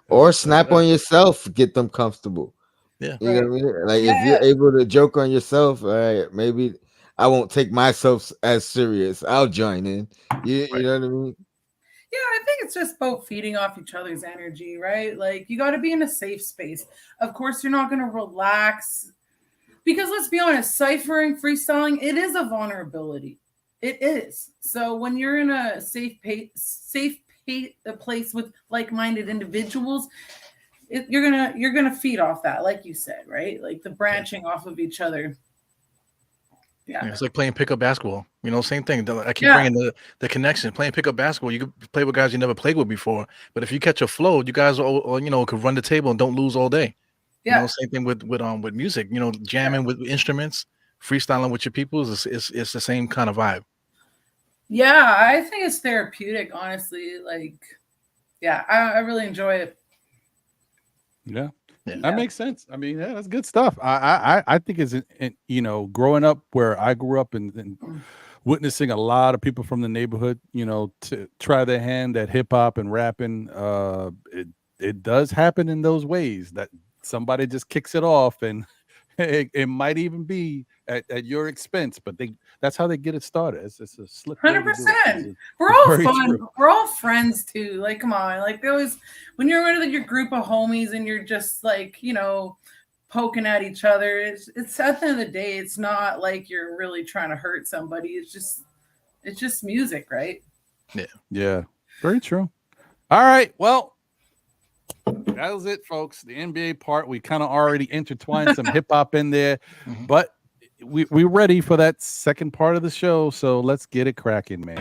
Or snap on yourself, get them comfortable. Yeah. You know what I mean? Like if you're able to joke on yourself, all right, maybe I won't take myself as serious. I'll join in. You know what I mean? Yeah, I think it's just about feeding off each other's energy, right? Like you got to be in a safe space. Of course, you're not going to relax because let's be honest, ciphering, freestyling, it is a vulnerability. It is. So when you're in a safe place with like-minded individuals, you're gonna feed off that, like you said, right? Like the branching off of each other. Yeah, it's like playing pickup basketball. Same thing. I keep bringing the connection. Playing pickup basketball, you could play with guys you never played with before. But if you catch a flow, you guys all could run the table and don't lose all day. Yeah. Same thing with music. Jamming with instruments, freestyling with your peoples. It's the same kind of vibe. Yeah, I think it's therapeutic, honestly. Like, yeah, I really enjoy it. Yeah. That makes sense. I mean, that's good stuff. I think it's growing up where I grew up and witnessing a lot of people from the neighborhood, to try their hand at hip hop and rapping. It does happen in those ways that somebody just kicks it off, and it might even be at your expense, but that's how they get it started. It's a slip. 100%. We're all fun. True. We're all friends too. Like, come on. Like, there was when you're with your group of homies and you're just like, poking at each other. It's at the end of the day, it's not like you're really trying to hurt somebody. It's just music, right? Yeah. Yeah. Very true. All right. Well, that was it, folks. The NBA part, we kind of already intertwined some hip hop in there, but we're ready for that second part of the show, so let's get it cracking, man.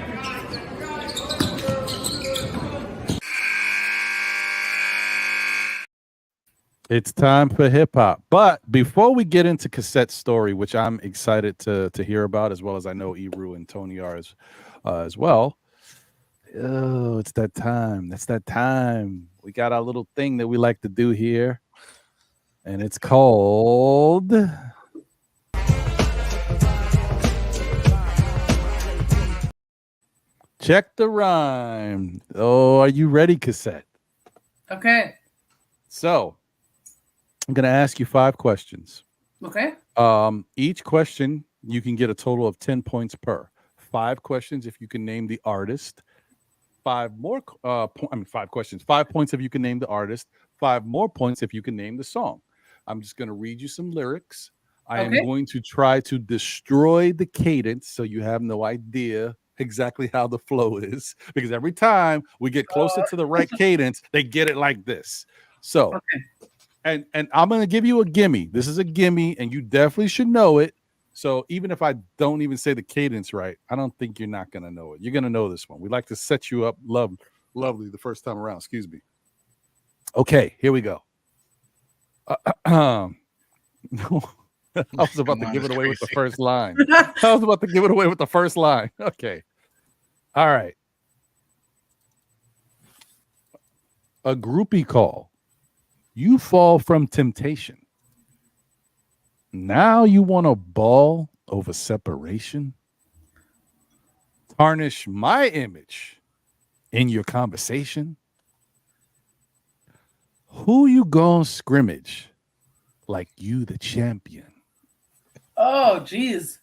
It's time for hip hop. But before we get into Cassette's story, which I'm excited to hear about, as well as I know Eru and Tony are as well. Oh, it's that time. That's that time. We got our little thing that we like to do here, and it's called Check the Rhyme. Oh, are you ready, Cassette? Okay. So I'm going to ask you 5 questions. Okay. Each question, you can get a total of 10 points per. 5 questions if you can name the artist. 5 more 5 questions. 5 points if you can name the artist. 5 more points if you can name the song. I'm just going to read you some lyrics. I am going to try to destroy the cadence so you have no idea exactly how the flow is, because every time we get closer to the right cadence, they get it like this. So and I'm going to give you a gimme. This is a gimme, and you definitely should know it. So even if I don't even say the cadence right, I don't think you're not going to know it. You're going to know this one. We like to set you up lovely the first time around. Excuse me. Okay, here we go. No, I was about to give it away with the first line. I was about to give it away with the first line. Okay. All right. A groupie call. You fall from temptation. Now you want to ball over separation? Tarnish my image in your conversation? Who you gonna scrimmage like you the champion? Oh, geez.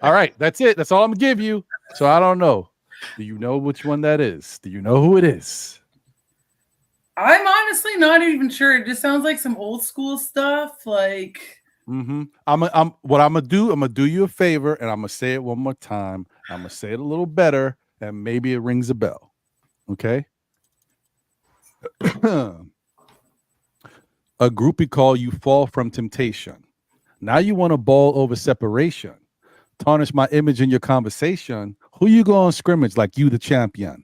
All right, that's it. That's all I'm gonna give you. So I don't know. Do you know which one that is? Do you know who it is? I'm honestly not even sure. It just sounds like some old school stuff. Like, I'm gonna do you a favor, and I'm gonna say it one more time. I'm gonna say it a little better, and maybe it rings a bell. Okay. A groupie call, you fall from temptation. Now you want to ball over separation. Tarnish my image in your conversation. Who you going to scrimmage like you the champion?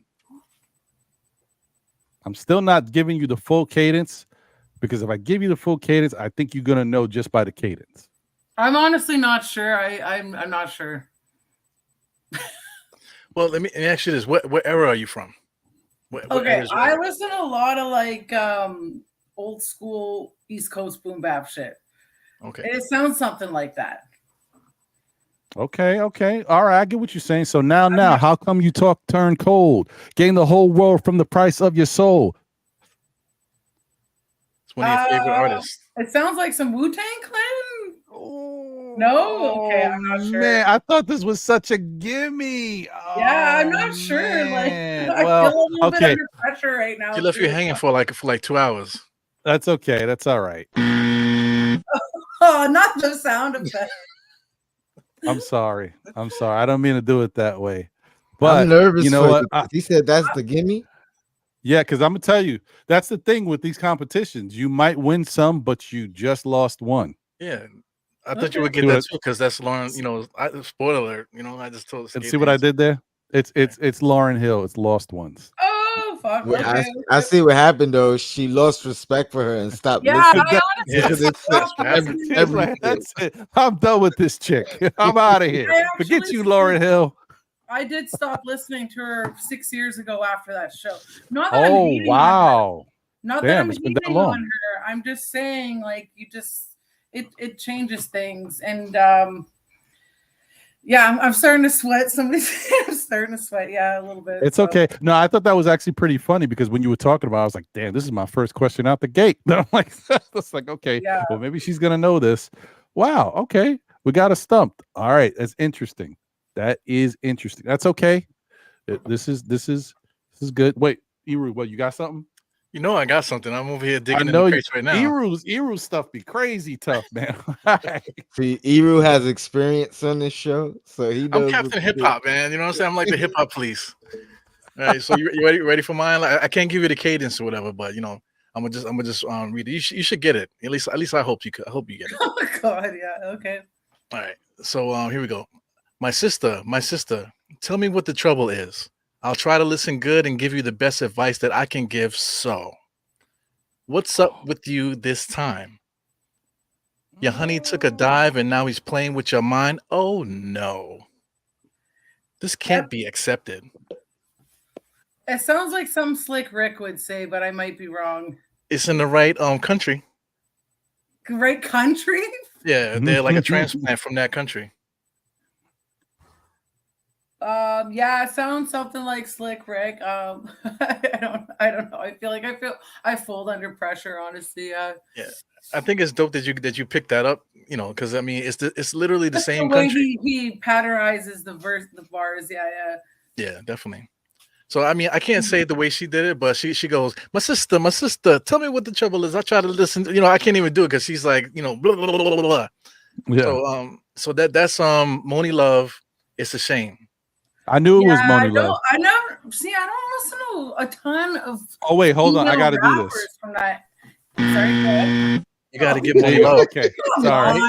I'm still not giving you the full cadence, because if I give you the full cadence, I think you're going to know just by the cadence. I'm honestly not sure. I'm not sure. Well, let me ask you this. What era are you from? What Okay, I listen to a lot of like old school East Coast boom bap shit. Okay. It sounds something like that. Okay. All right, I get what you're saying. So now, how come you turn cold? Gain the whole world from the price of your soul. It's one of your favorite artists. It sounds like some Wu-Tang Clan. No? Okay, I'm not sure. Man, I thought this was such a gimme. Yeah, I'm not sure. Man. Like, I feel a little bit under pressure right now. She left you hanging for like 2 hours. That's okay. That's all right. Oh, not the sound effect. I'm sorry. I don't mean to do it that way. But I'm nervous. You know what? He said that's the gimme. Yeah, because I'm gonna tell you, that's the thing with these competitions. You might win some, but you just lost one. Yeah. I thought you would get that too, because that's Lauren. Spoiler alert. I just told. And see what I did there? It's Lauryn Hill. It's Lost Ones. Oh fuck! Well, Okay. I see what happened though. She lost respect for her and stopped listening. That's it. I'm done with this chick. I'm out of here. Forget you, Lauryn Hill. I did stop listening to her 6 years ago after that show. Not Oh that I'm hating wow! on her. Not Damn, that I'm it's been that hating long. on her. I'm just saying, like, it changes things, and yeah, I'm starting to sweat. I'm starting to sweat. Yeah, a little bit. It's okay. No, I thought that was actually pretty funny, because when you were talking about it, I was like, damn, this is my first question out the gate. Then I'm like, it's like, okay, yeah. Well, maybe she's gonna know this. Wow, okay. We got a stumped. All right, that's interesting. That is interesting. That's okay. This is good. Wait, Eru, what, you got something? I got something. I'm over here digging in know the crates right now. Eru's stuff be crazy tough, man. See, Eru has experience on this show, so he knows. I'm Captain Hip Hop, man. You know what I'm saying? I'm like the hip hop police. All right, so you ready for mine? Like, I can't give you the cadence or whatever, but I'm gonna just read it. You should get it. At least I hope you get it. Oh God, yeah. Okay. All right. So here we go. My sister, tell me what the trouble is. I'll try to listen good and give you the best advice that I can give. So, what's up with you this time? Your honey took a dive and now he's playing with your mind. Oh no. This can't be accepted. It sounds like some slick Rick would say, but I might be wrong. It's in the right country. Right country? Yeah, they're like a transplant from that country. Yeah, it sounds something like Slick Rick. I don't know. I fold under pressure, honestly. Yeah, I think it's dope that you picked that up. Because I mean, it's literally the same the way country. He patterizes the bars. Yeah, definitely. So I mean, I can't say it the way she did it, but she goes, my sister, tell me what the trouble is. I try to listen. I can't even do it because she's like, blah, blah, blah, blah, blah. Yeah. So that's Moni Love. It's a shame. I knew it was Moni Love. I don't listen to a ton of. Oh wait, hold on. I got to do this. From that. Sorry, go ahead. You got to get Moni Love. Okay, sorry.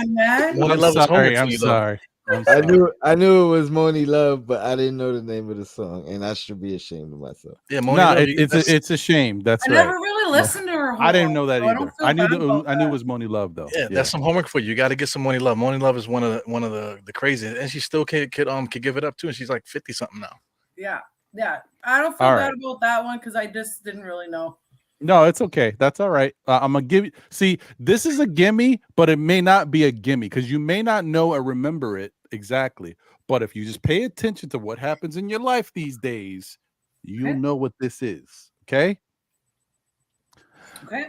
Moni Love is sorry. I'm sorry. I knew it was Moni Love, but I didn't know the name of the song, and I should be ashamed of myself. Yeah, Moni Love. It's a shame. That's right. I never really listened to her. I didn't know that either. I knew it was Moni Love though. Yeah, that's some homework for you. You got to get some Moni Love. Moni Love is one of the craziest, and she still could give it up too. And she's like 50 something now. Yeah. I don't feel bad about that one because I just didn't really know. No, it's okay. That's all right. I'm gonna give you. See, this is a gimme, but it may not be a gimme because you may not know or remember it exactly. But if you just pay attention to what happens in your life these days, you'll know what this is. Okay. Okay.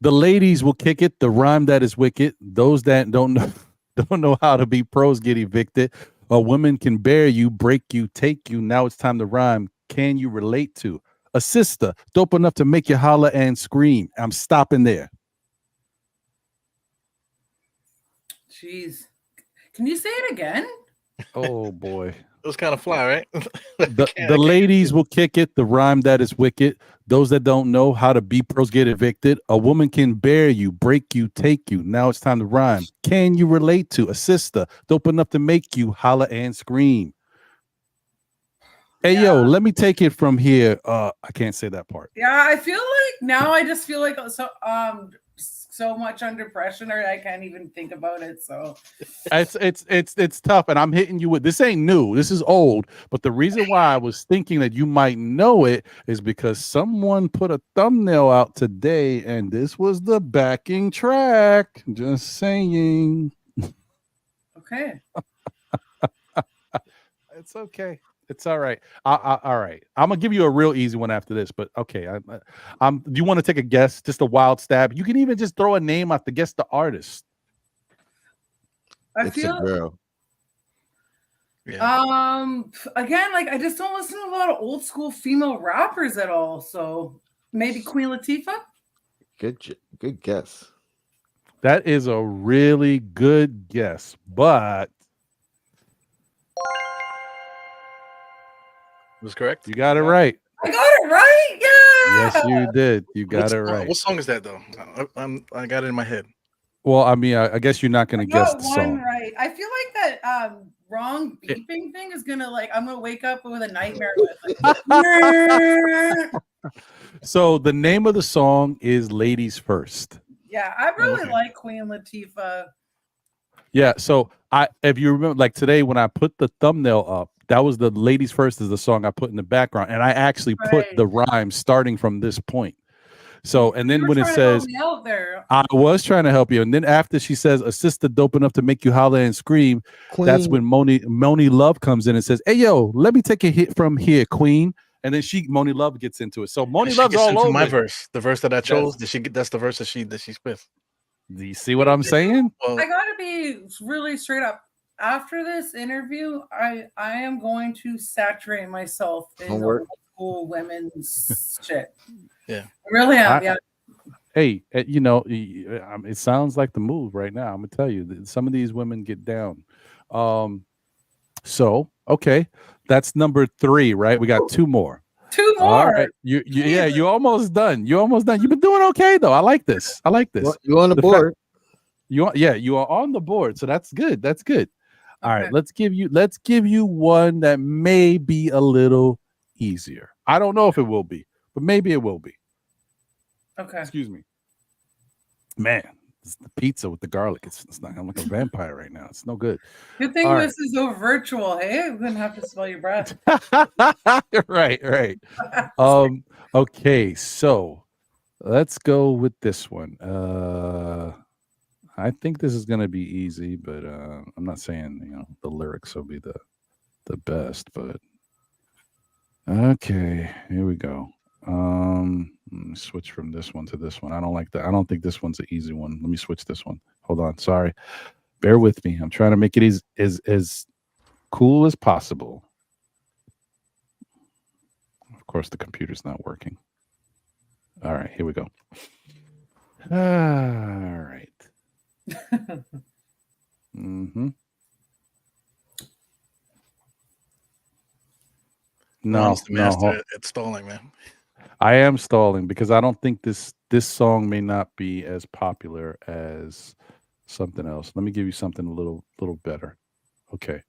The ladies will kick it. The rhyme that is wicked. Those that don't know how to be pros get evicted. A woman can bear you, break you, take you. Now it's time to rhyme. Can you relate to? A sister, dope enough to make you holler and scream. I'm stopping there. Jeez. Can you say it again? Oh, boy. It was kind of fly, right? The ladies will kick it. The rhyme that is wicked. Those that don't know how to be pros get evicted. A woman can bear you, break you, take you. Now it's time to rhyme. Can you relate to? A sister, dope enough to make you holler and scream. Hey, yo, let me take it from here. I can't say that part. Yeah, I feel like now I just feel like so much under pressure, or I can't even think about it. So it's tough, and I'm hitting you with this. Ain't new. This is old. But the reason why I was thinking that you might know it is because someone put a thumbnail out today, and this was the backing track. Just saying. Okay. It's okay. It's all right. All right. I'm gonna give you a real easy one after this, but okay. Do you want to take a guess? Just a wild stab. You can even just throw a name out to guess the artist. It's a girl. Yeah. Again, like I just don't listen to a lot of old school female rappers at all. So maybe Queen Latifah. Good guess. That is a really good guess, but was correct. You got it right. I got it right. Yeah. Yes, you did. You got it right. What song is that though? I got it in my head. Well, I mean, I guess you're not going to guess the song. Right. I feel like that wrong beeping thing is gonna I'm gonna wake up with a nightmare. So the name of the song is "Ladies First." Yeah, I really like Queen Latifah. Yeah. So if you remember, like today when I put the thumbnail up. That was the Ladies First is the song I put in the background. And I actually put the rhyme starting from this point. So, and then when it says, I was trying to help you. And then after she says, a sister dope enough to make you holler and scream, Queen. That's when Moni Love comes in and says, hey, yo, let me take a hit from here, Queen. And then Moni Love gets into it. So Moni Love's all over my verse. The verse that I chose, that's the verse that she spits. Do you see what I'm saying? Well, I gotta be really straight up. After this interview, I am going to saturate myself in old school women's shit. Yeah, I really am. Yeah. Hey, it sounds like the move right now. I'm gonna tell you, some of these women get down. So okay, that's number 3, right? We got 2 more. 2 more. All right. You're almost done. You're almost done. You've been doing okay though. I like this. You on the board? You are on the board, so that's good. That's good. All right, Okay. let's give you one that may be a little easier. I don't know if it will be, but maybe it will be. Okay. Excuse me. Man, it's the pizza with the garlic. It's not. I'm like a vampire right now. It's no good. Good thing All this is so virtual. Hey, I wouldn't have to smell your breath. right. Okay, so let's go with this one. I think this is gonna be easy, but I'm not saying the lyrics will be the best, but okay, here we go. Let me switch from this one to this one. I don't like that. I don't think this one's an easy one. Let me switch this one. Hold on. Sorry. Bear with me. I'm trying to make it as cool as possible. Of course, the computer's not working. All right, here we go. All right. Mm-hmm. No, Ron's the no. master at stalling, man. I am stalling because I don't think this song may not be as popular as something else. Let me give you something a little better. Okay.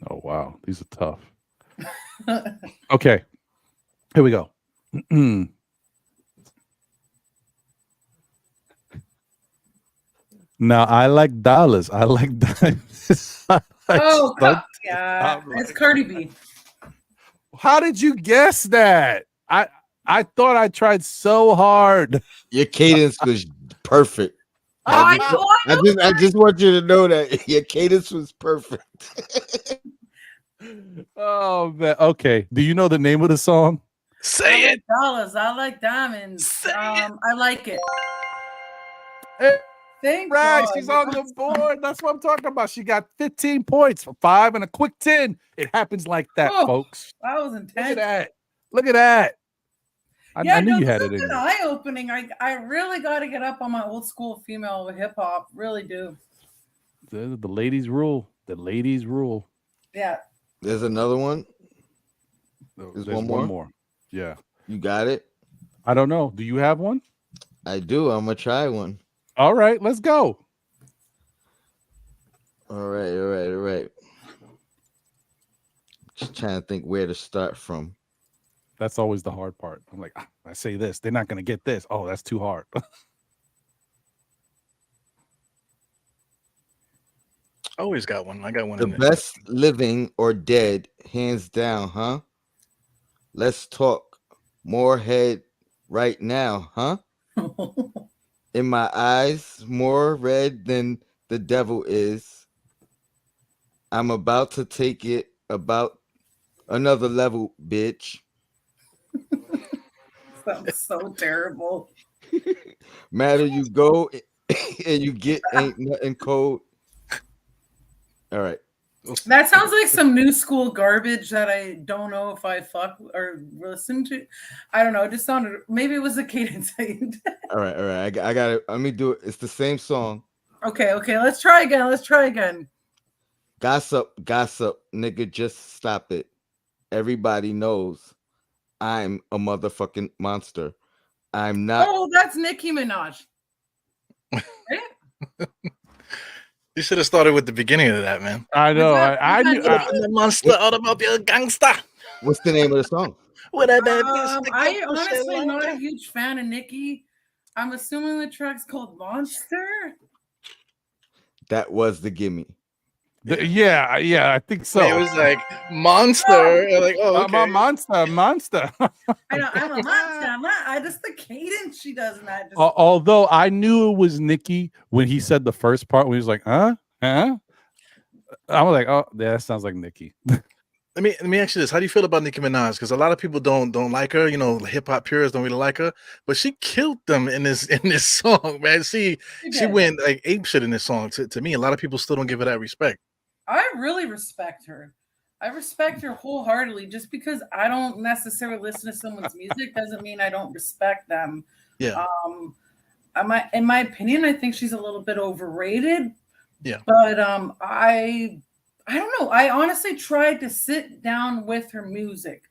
Oh wow, these are tough. Okay. Here we go. Now I like dollars. I like diamonds. Oh, yeah. It's Cardi B. How did you guess that? I thought I tried so hard. Your cadence was perfect. Oh, I just want you to know that your cadence was perfect. Oh man. Okay. Do you know the name of the song? Say it. Dollars. I like diamonds. I like it. Hey, Thank right, God. she's on the board. That's what I'm talking about. She got 15 points for 5 and a quick 10. It happens like that, Oh, folks. That was intense. Look at that. Look at that. I knew you had it in you. Eye-opening. I really got to get up on my old school female hip hop. Really do. The ladies rule. The ladies rule. Yeah. There's another one. There's one more. Yeah. You got it? I don't know. Do you have one? I do. I'm gonna try one. All right, let's go. All right. Just trying to think where to start from. That's always the hard part. I'm like, I say this, they're not gonna get this. Oh, that's too hard. Always got one. I got one. The best living or dead, hands down, huh? Let's talk more head right now, huh? In my eyes, more red than the devil is. I'm about to take it about another level, bitch. Sounds so terrible. Matter you go and you get ain't nothing cold. All right. That sounds like some new school garbage that I don't know if I fuck or listen to. I don't know. It just sounded. Maybe it was a cadence. All right. I got it. Let me do it. It's the same song. Okay. Let's try again. Gossip, nigga, just stop it. Everybody knows I'm a motherfucking monster. I'm not. Oh, that's Nicki Minaj. You should have started with the beginning of that, man. I know. I knew. I'm the monster automobile gangster. What's the name of the song? I honestly am not a huge fan of Nicki. I'm assuming the track's called Monster. That was the gimme. Yeah, I think so. It was like monster. Like, oh, okay. I'm a monster. I know, I'm a monster. I just the cadence she does in that. Although I knew it was Nicki when he said the first part when he was like, huh? I was like, oh, yeah, that sounds like Nicki. Let me ask you this: how do you feel about Nicki Minaj? Because a lot of people don't like her. You know, hip hop purists don't really like her, but she killed them in this song, man. She went like ape shit in this song. To me, a lot of people still don't give her that respect. I really respect her. I respect her wholeheartedly. Just because I don't necessarily listen to someone's music doesn't mean I don't respect them. Yeah. In my opinion, I think she's a little bit overrated. Yeah. But I don't know. I honestly tried to sit down with her music.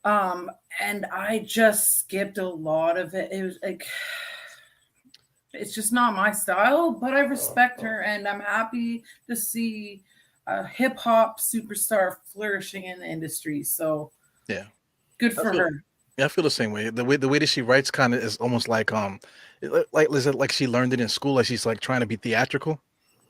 And I just skipped a lot of it. It was like, it's just not my style, but I respect her, and I'm happy to see a hip hop superstar flourishing in the industry. So Yeah. good for her. Yeah, I feel the same way. The way that she writes kind of is almost like is it like she learned it in school, like she's like trying to be theatrical,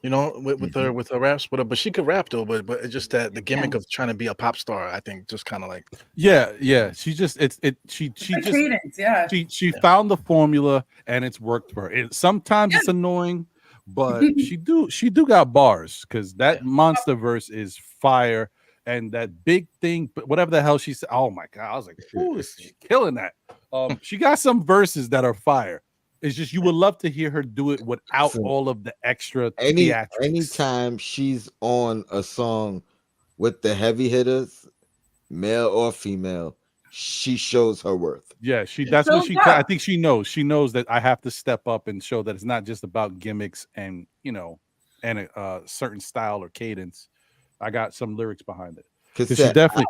with her raps. But she could rap though. But it's just that the gimmick of trying to be a pop star, I think, just kind of like yeah. She just she The just cadence, yeah. she found the formula and it's worked for her. Sometimes it's annoying, but she do got bars because that monster verse is fire. And that big thing, but whatever the hell she said, oh my god, I was like, ooh, she's killing that. She got some verses that are fire. It's just you would love to hear her do it without all of the extra theatrics. Anytime she's on a song with the heavy hitters, male or female, she shows her worth. Yeah, I think she knows that I have to step up and show that it's not just about gimmicks and and a certain style or cadence. I got some lyrics behind it. Because she definitely.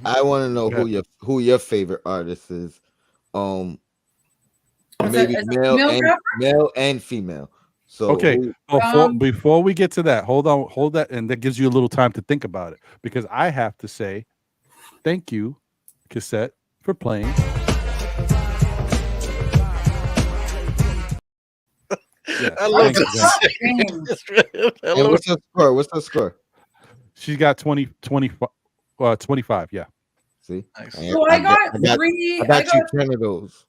I want to know who your favorite artist is. Maybe male and female. So okay, before we get to that, hold that, and that gives you a little time to think about it because I have to say, thank you, Cassette, for playing. Yeah, I love that. And what's her score? She's got 25. Yeah. See, nice. So I got 10 of those.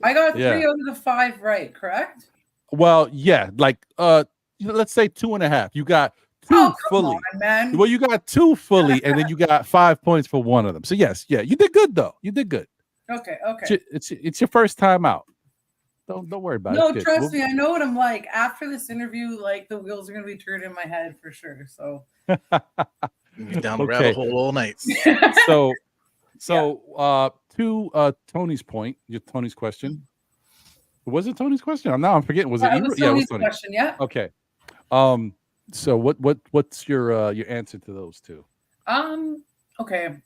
I got 3 out of the 5 right, correct? Well, yeah, like let's say 2.5. You got 2 fully. On, man. Well, you got 2 fully, and then you got 5 points for one of them. So yes, you did good though. You did good. Okay. It's your first time out. Don't worry about it. No, trust me, I know what I'm like. After this interview, like the wheels are gonna be turned in my head for sure. So down the rabbit hole all night. So to Tony's point, Tony's question. Was it Tony's question? I'm forgetting. Was it you? Yeah, it was Tony's question. Yeah. Okay. So what's your answer to those two? Okay.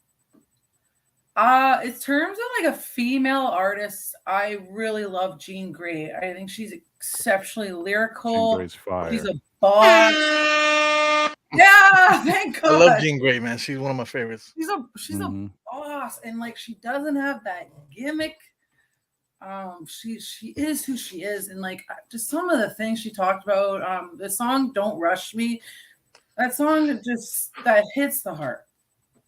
In terms of like a female artist, I really love Jean Grey. I think she's exceptionally lyrical. Jean Grey's fire. She's a boss. Yeah, thank God. I love Jean Grey, man. She's one of my favorites. She's a boss, and like she doesn't have that gimmick. She is who she is, and like just some of the things she talked about. The song "Don't Rush Me," that song that hits the heart.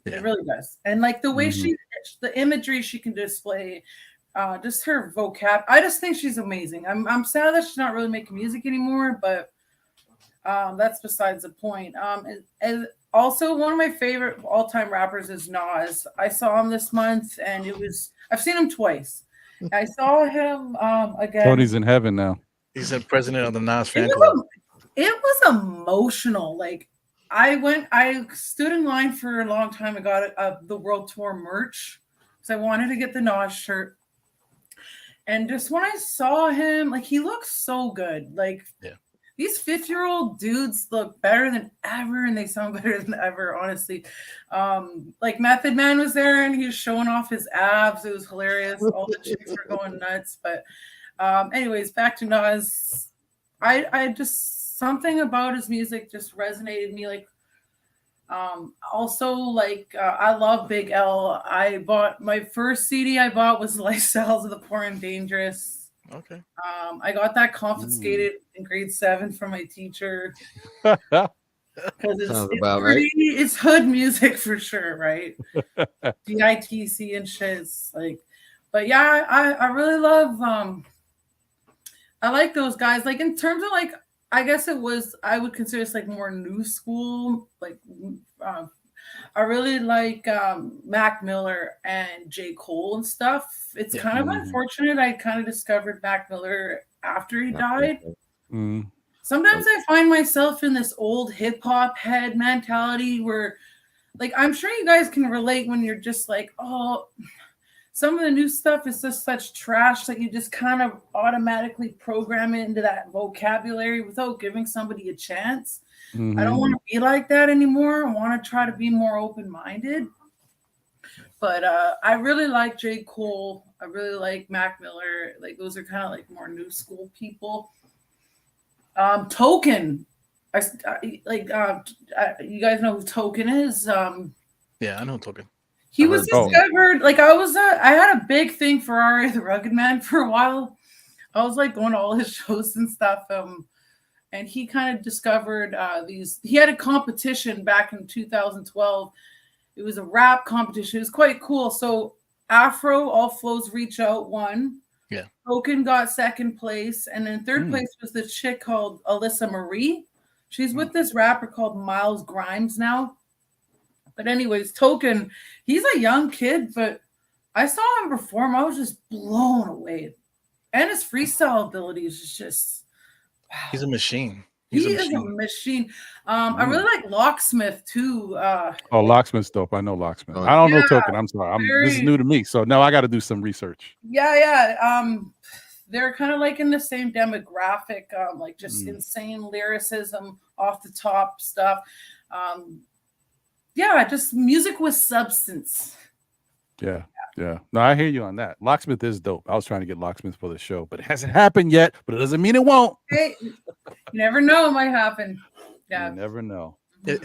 Yeah. It really does, and like the way the imagery she can display, just her vocab. I just think she's amazing. I'm sad that she's not really making music anymore, but that's besides the point. And also one of my favorite all-time rappers is Nas. I saw him this month, and I've seen him twice. I saw him again. Tony's in heaven now. He's the president of the Nas fan club. It was emotional. Like I stood in line for a long time and got the World Tour merch because I wanted to get the Nas shirt. And just when I saw him, like he looks so good. Like these 50-year-old dudes look better than ever, and they sound better than ever, honestly. Like Method Man was there, and he was showing off his abs. It was hilarious. All the chicks were going nuts. But anyways, back to Nas. I just, something about his music just resonated me. Like, also, like, I love Big L. My first CD I bought was Lifestyles of the Poor and Dangerous. Okay. I got that confiscated in grade 7 from my teacher because it's hood music for sure, right? DITC and shit. It's like, but yeah, I really love. I like those guys. Like in terms of like, I guess I would consider it's like more new school. Like, I really like Mac Miller and J. Cole and stuff. It's kind of unfortunate. I kind of discovered Mac Miller after he died. Sometimes I find myself in this old hip hop head mentality where, like, I'm sure you guys can relate when you're just like, oh, some of the new stuff is just such trash that you just kind of automatically program it into that vocabulary without giving somebody a chance. I don't want to be like that anymore. I want to try to be more open-minded. But I really like J. Cole. I really like Mac Miller. Like those are kind of like more new school people. Token. You guys know who Token is. Yeah, I know Token. He was discovered. Like I had a big thing for R.A. the Rugged Man for a while. I was like going to all his shows and stuff. And he kind of discovered these. He had a competition back in 2012. It was a rap competition. It was quite cool. So Afro, All Flows Reach Out won. Yeah. Token got second place. And in third place was this chick called Alyssa Marie. She's with this rapper called Miles Grimes now. But anyways, Token, he's a young kid, but I saw him perform. I was just blown away. And his freestyle ability is just wow. He's a machine. He is a machine. I really like Locksmith too. Locksmith's dope. I know Locksmith. I don't know Token. I'm sorry. This is new to me, so now I got to do some research. Yeah. They're kind of like in the same demographic, like just insane lyricism, off the top stuff. Just music with substance. Yeah. No, I hear you on that. Locksmith is dope. I was trying to get Locksmith for the show, but it hasn't happened yet. But it doesn't mean it won't. Hey, you never know, it might happen. Yeah, you never know.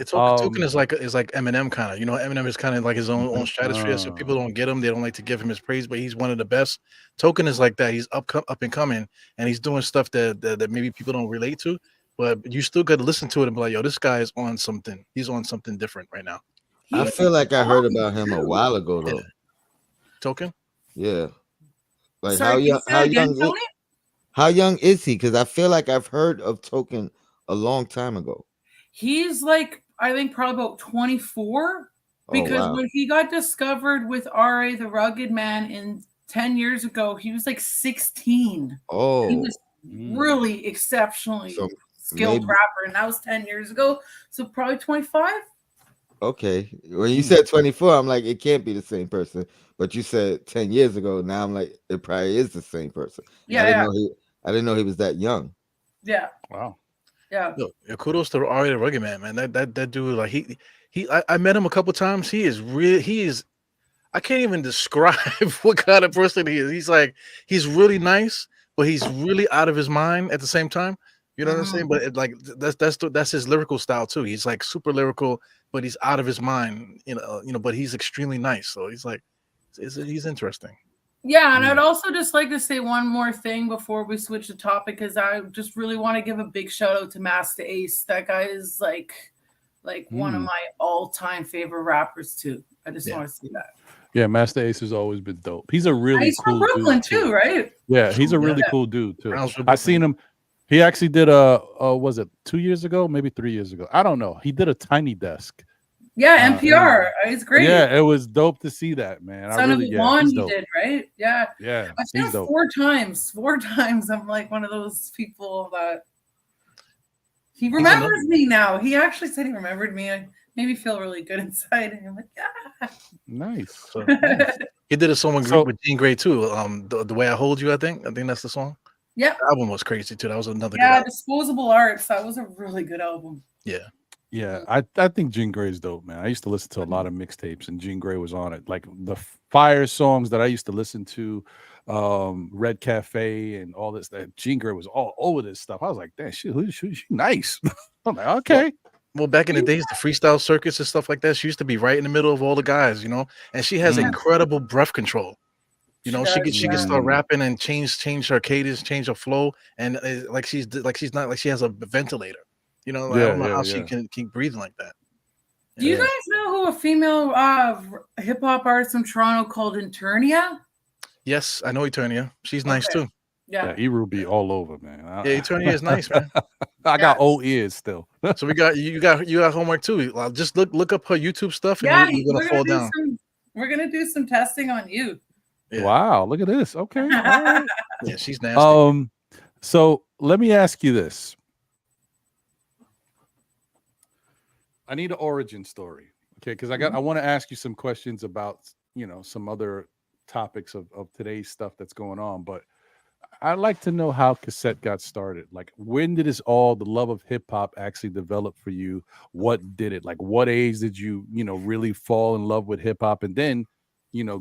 Token is like Eminem kind of. You know, Eminem is kind of like his own stratosphere. So people don't get him. They don't like to give him his praise, but he's one of the best. Token is like that. He's up and coming, and he's doing stuff that maybe people don't relate to. But you still got to listen to it and be like, yo, this guy is on something. He's on something different right now. I feel like I heard about him a while ago though. Yeah. Token? Yeah. Like Sorry, how young is he? Because I feel like I've heard of Token a long time ago. He's like, I think probably about 24. Because when he got discovered with R.A. the Rugged Man 10 years ago, he was like 16. Oh. He was really exceptionally skilled rapper. And that was 10 years ago. So probably 25. Okay. When you said 24, I'm like, it can't be the same person. But you said 10 years ago. Now I'm like, it probably is the same person. Yeah. I didn't know he was that young. Yeah. Wow. Yeah. Look, kudos to R.A. the Rugged Man. That dude, like I met him a couple times. He is I can't even describe what kind of person he is. He's really nice, but he's really out of his mind at the same time. You know what I'm saying? But that's his lyrical style too. He's like super lyrical, but he's out of his mind. You know, but he's extremely nice. So he's interesting. Yeah, and I'd also just like to say one more thing before we switch the topic, because I just really want to give a big shout out to Master Ace. That guy is like one of my all-time favorite rappers too. I just want to say that. Yeah, Master Ace has always been dope. He's a really cool from Brooklyn dude too, right? Yeah, he's a really cool dude too. I seen him. He actually did was it 2 years ago, maybe 3 years ago? I don't know. He did a Tiny Desk. Yeah, NPR. He's great. Yeah, it was dope to see that, man. Son of Juan, he did, right? Yeah. Yeah. I've seen him 4 times. 4 times. I'm like one of those people that he remembers me now. He actually said he remembered me. It made me feel really good inside. And I'm like, yeah. Nice. So, he did a song with Jean Grey too. The Way I Hold You, I think that's the song. Yeah. The album was crazy too. That was another good album. Disposable Arts. That was a really good album. Yeah. Yeah, I think Jean Grey's dope, man. I used to listen to a lot of mixtapes, and Jean Grey was on it. Like the fire songs that I used to listen to, Red Cafe and all this. That Jean Grey was all over this stuff. I was like, damn, she nice. I'm like, okay. Well, back in the days, the freestyle circuits and stuff like that, she used to be right in the middle of all the guys, you know. And she has incredible breath control. You know, she can start rapping and change her cadence, change her flow, and like she has a ventilator. You know, I don't know how she can keep breathing like that. Do you guys know who a female hip hop artist from Toronto called Eternia? Yes, I know Eternia. She's nice too. Yeah, Eru be all over, man. Yeah, Eternia is nice, man. I got old ears still. So you got homework too. Just look up her YouTube stuff, and you're gonna fall down. We're gonna do some testing on you. Yeah. Wow, look at this. Okay. All right. Yeah, she's nasty. So let me ask you this. I need an origin story, okay? Because I want to ask you some questions about, some other topics of today's stuff that's going on. But I'd like to know how Cassette got started. Like, when did the love of hip hop actually develop for you? What did it? Like, what age did you, really fall in love with hip hop? And then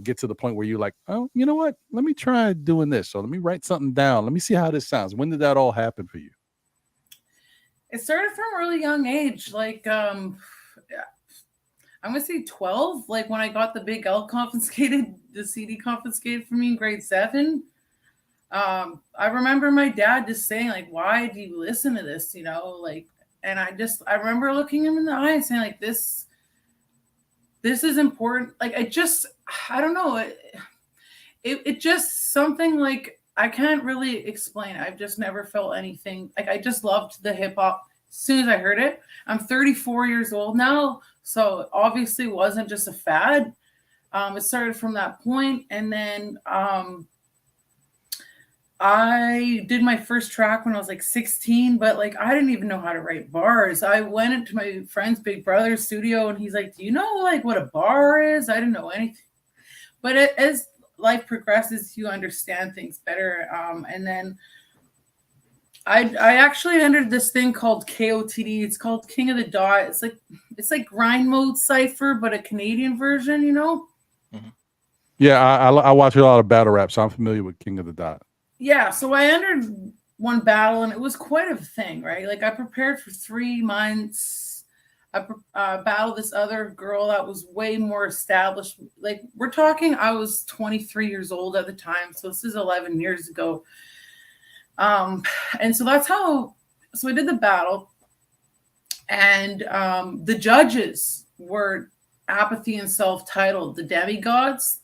get to the point where you're like, oh, you know what? Let me try doing this. So let me write something down. Let me see how this sounds. When did that all happen for you? It started from a really young age. Like, I'm going to say 12. Like when I got the Big L confiscated, the CD confiscated from me in grade 7. I remember my dad just saying, like, why do you listen to this? Like, and I remember looking him in the eye and saying, like, this is important. Like, I don't know. It just something like, I can't really explain it. I've just never felt anything. Like, I just loved the hip hop as soon as I heard it. I'm 34 years old now. So obviously it wasn't just a fad. It started from that point. And then, I did my first track when I was like 16, but like I didn't even know how to write bars. I went into my friend's big brother's studio and he's like, do you know like what a bar is? I didn't know anything. But as life progresses, you understand things better. And then I actually entered this thing called KOTD. It's called King of the Dot. It's like grind mode cypher, but a Canadian version, Mm-hmm. Yeah, I watch a lot of battle rap, so I'm familiar with King of the Dot. Yeah, so I entered one battle and it was quite a thing, right? Like I prepared for 3 months. I battled this other girl that was way more established. Like we're talking, I was 23 years old at the time, so this is 11 years ago. And so so I did the battle, and the judges were Apathy and Self-Titled, the Demigods,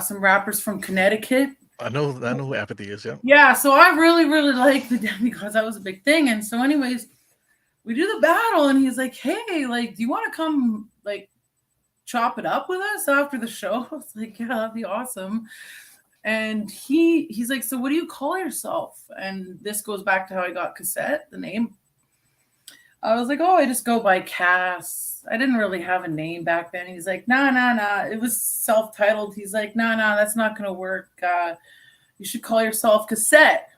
some rappers from Connecticut. I know who Apathy is, yeah. Yeah, so I really, really like the Demigods. That was a big thing. And so anyways, we do the battle and he's like, hey, like, do you want to come like chop it up with us after the show? I was like, yeah, that'd be awesome. And he's like, so what do you call yourself? And this goes back to how I got Cassette, the name. I was like, oh, I just go by Cass. I didn't really have a name back then. He's like, nah. It was self-titled. He's like, nah, that's not going to work. You should call yourself Cassette.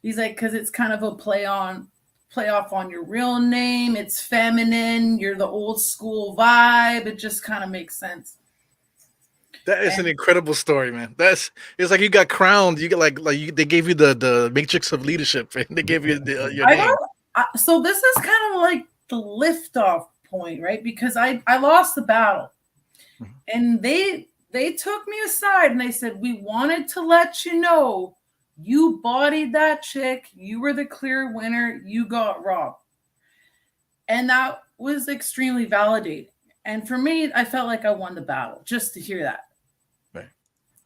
He's like, because it's kind of a play off on your real name. It's feminine. You're the old school vibe. It just kind of makes sense. That is an incredible story, man. It's like you got crowned. You get they gave you the matrix of leadership, and they gave you your name. So this is kind of like the liftoff point, right? Because I lost the battle, and they took me aside and they said, we wanted to let you know you bodied that chick. You were the clear winner. You got robbed. And that was extremely validating. And for me, I felt like I won the battle just to hear that. Right.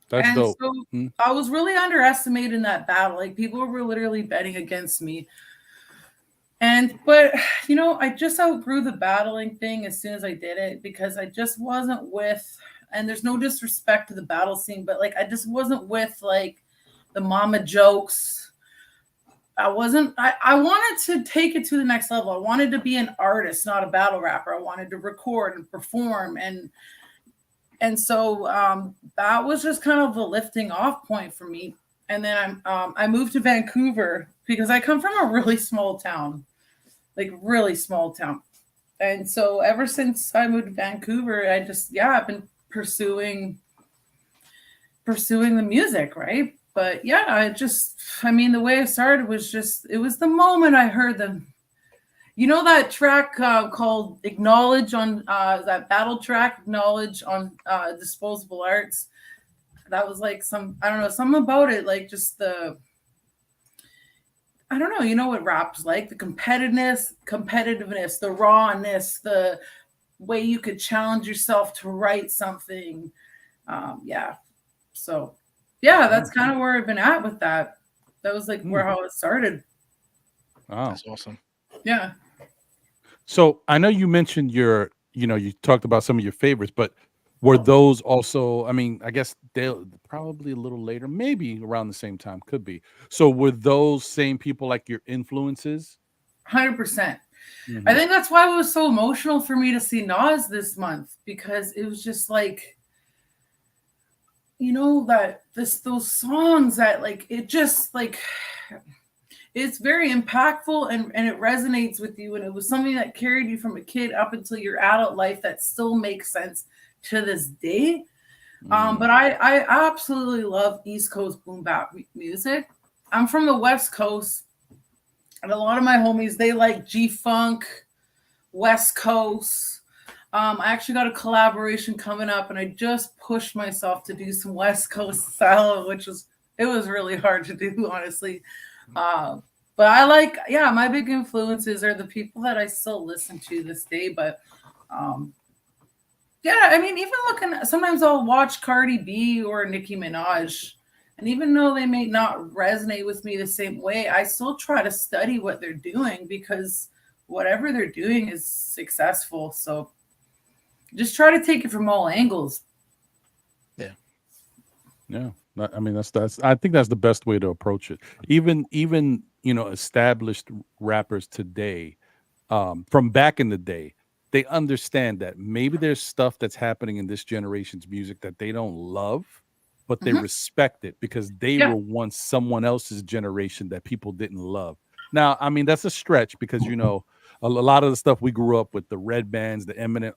That's dope. So I was really underestimated in that battle. Like people were literally betting against me. But I just outgrew the battling thing as soon as I did it, because I just wasn't with, and there's no disrespect to the battle scene, but like I just wasn't with like the mama jokes. I wanted to take it to the next level. I wanted to be an artist, not a battle rapper. I wanted to record and perform, and so that was just kind of a lifting off point for me. And then I moved to Vancouver because I come from a really small town. Like really small town. And so ever since I moved to Vancouver, I've been pursuing the music, right? But yeah, the way I started was it was the moment I heard them. That track called Acknowledge on that battle track, Acknowledge on Disposable Arts. That was like something about it, like just I don't know, what rap's like, the competitiveness, the rawness, the way you could challenge yourself to write something. So that's kind of where I've been at with that. That was like how it started. Wow. That's awesome. Yeah. So I know you mentioned you talked about some of your favorites, but were those also, I guess they'll probably a little later, maybe around the same time, could be. So were those same people like your influences? 100%. Mm-hmm. I think that's why it was so emotional for me to see Nas this month, because it was just like, those songs that like, it just like, it's very impactful and it resonates with you. And it was something that carried you from a kid up until your adult life that still makes sense to this day. But I absolutely love East Coast boom bap music. I'm from the West Coast, and a lot of my homies, they like G-Funk, West Coast. I actually got a collaboration coming up, and I just pushed myself to do some West Coast style, it was really hard to do, honestly. But I like, my big influences are the people that I still listen to this day. But I mean, even looking, sometimes I'll watch Cardi B or Nicki Minaj, and even though they may not resonate with me the same way, I still try to study what they're doing, because whatever they're doing is successful. So just try to take it from all angles. Yeah. I mean, that's I think that's the best way to approach it. Even established rappers today, from back in the day, they understand that maybe there's stuff that's happening in this generation's music that they don't love, but they respect it because they were once someone else's generation that people didn't love. Now, I mean, that's a stretch because a lot of the stuff we grew up with, the Red Bands, the Eminem,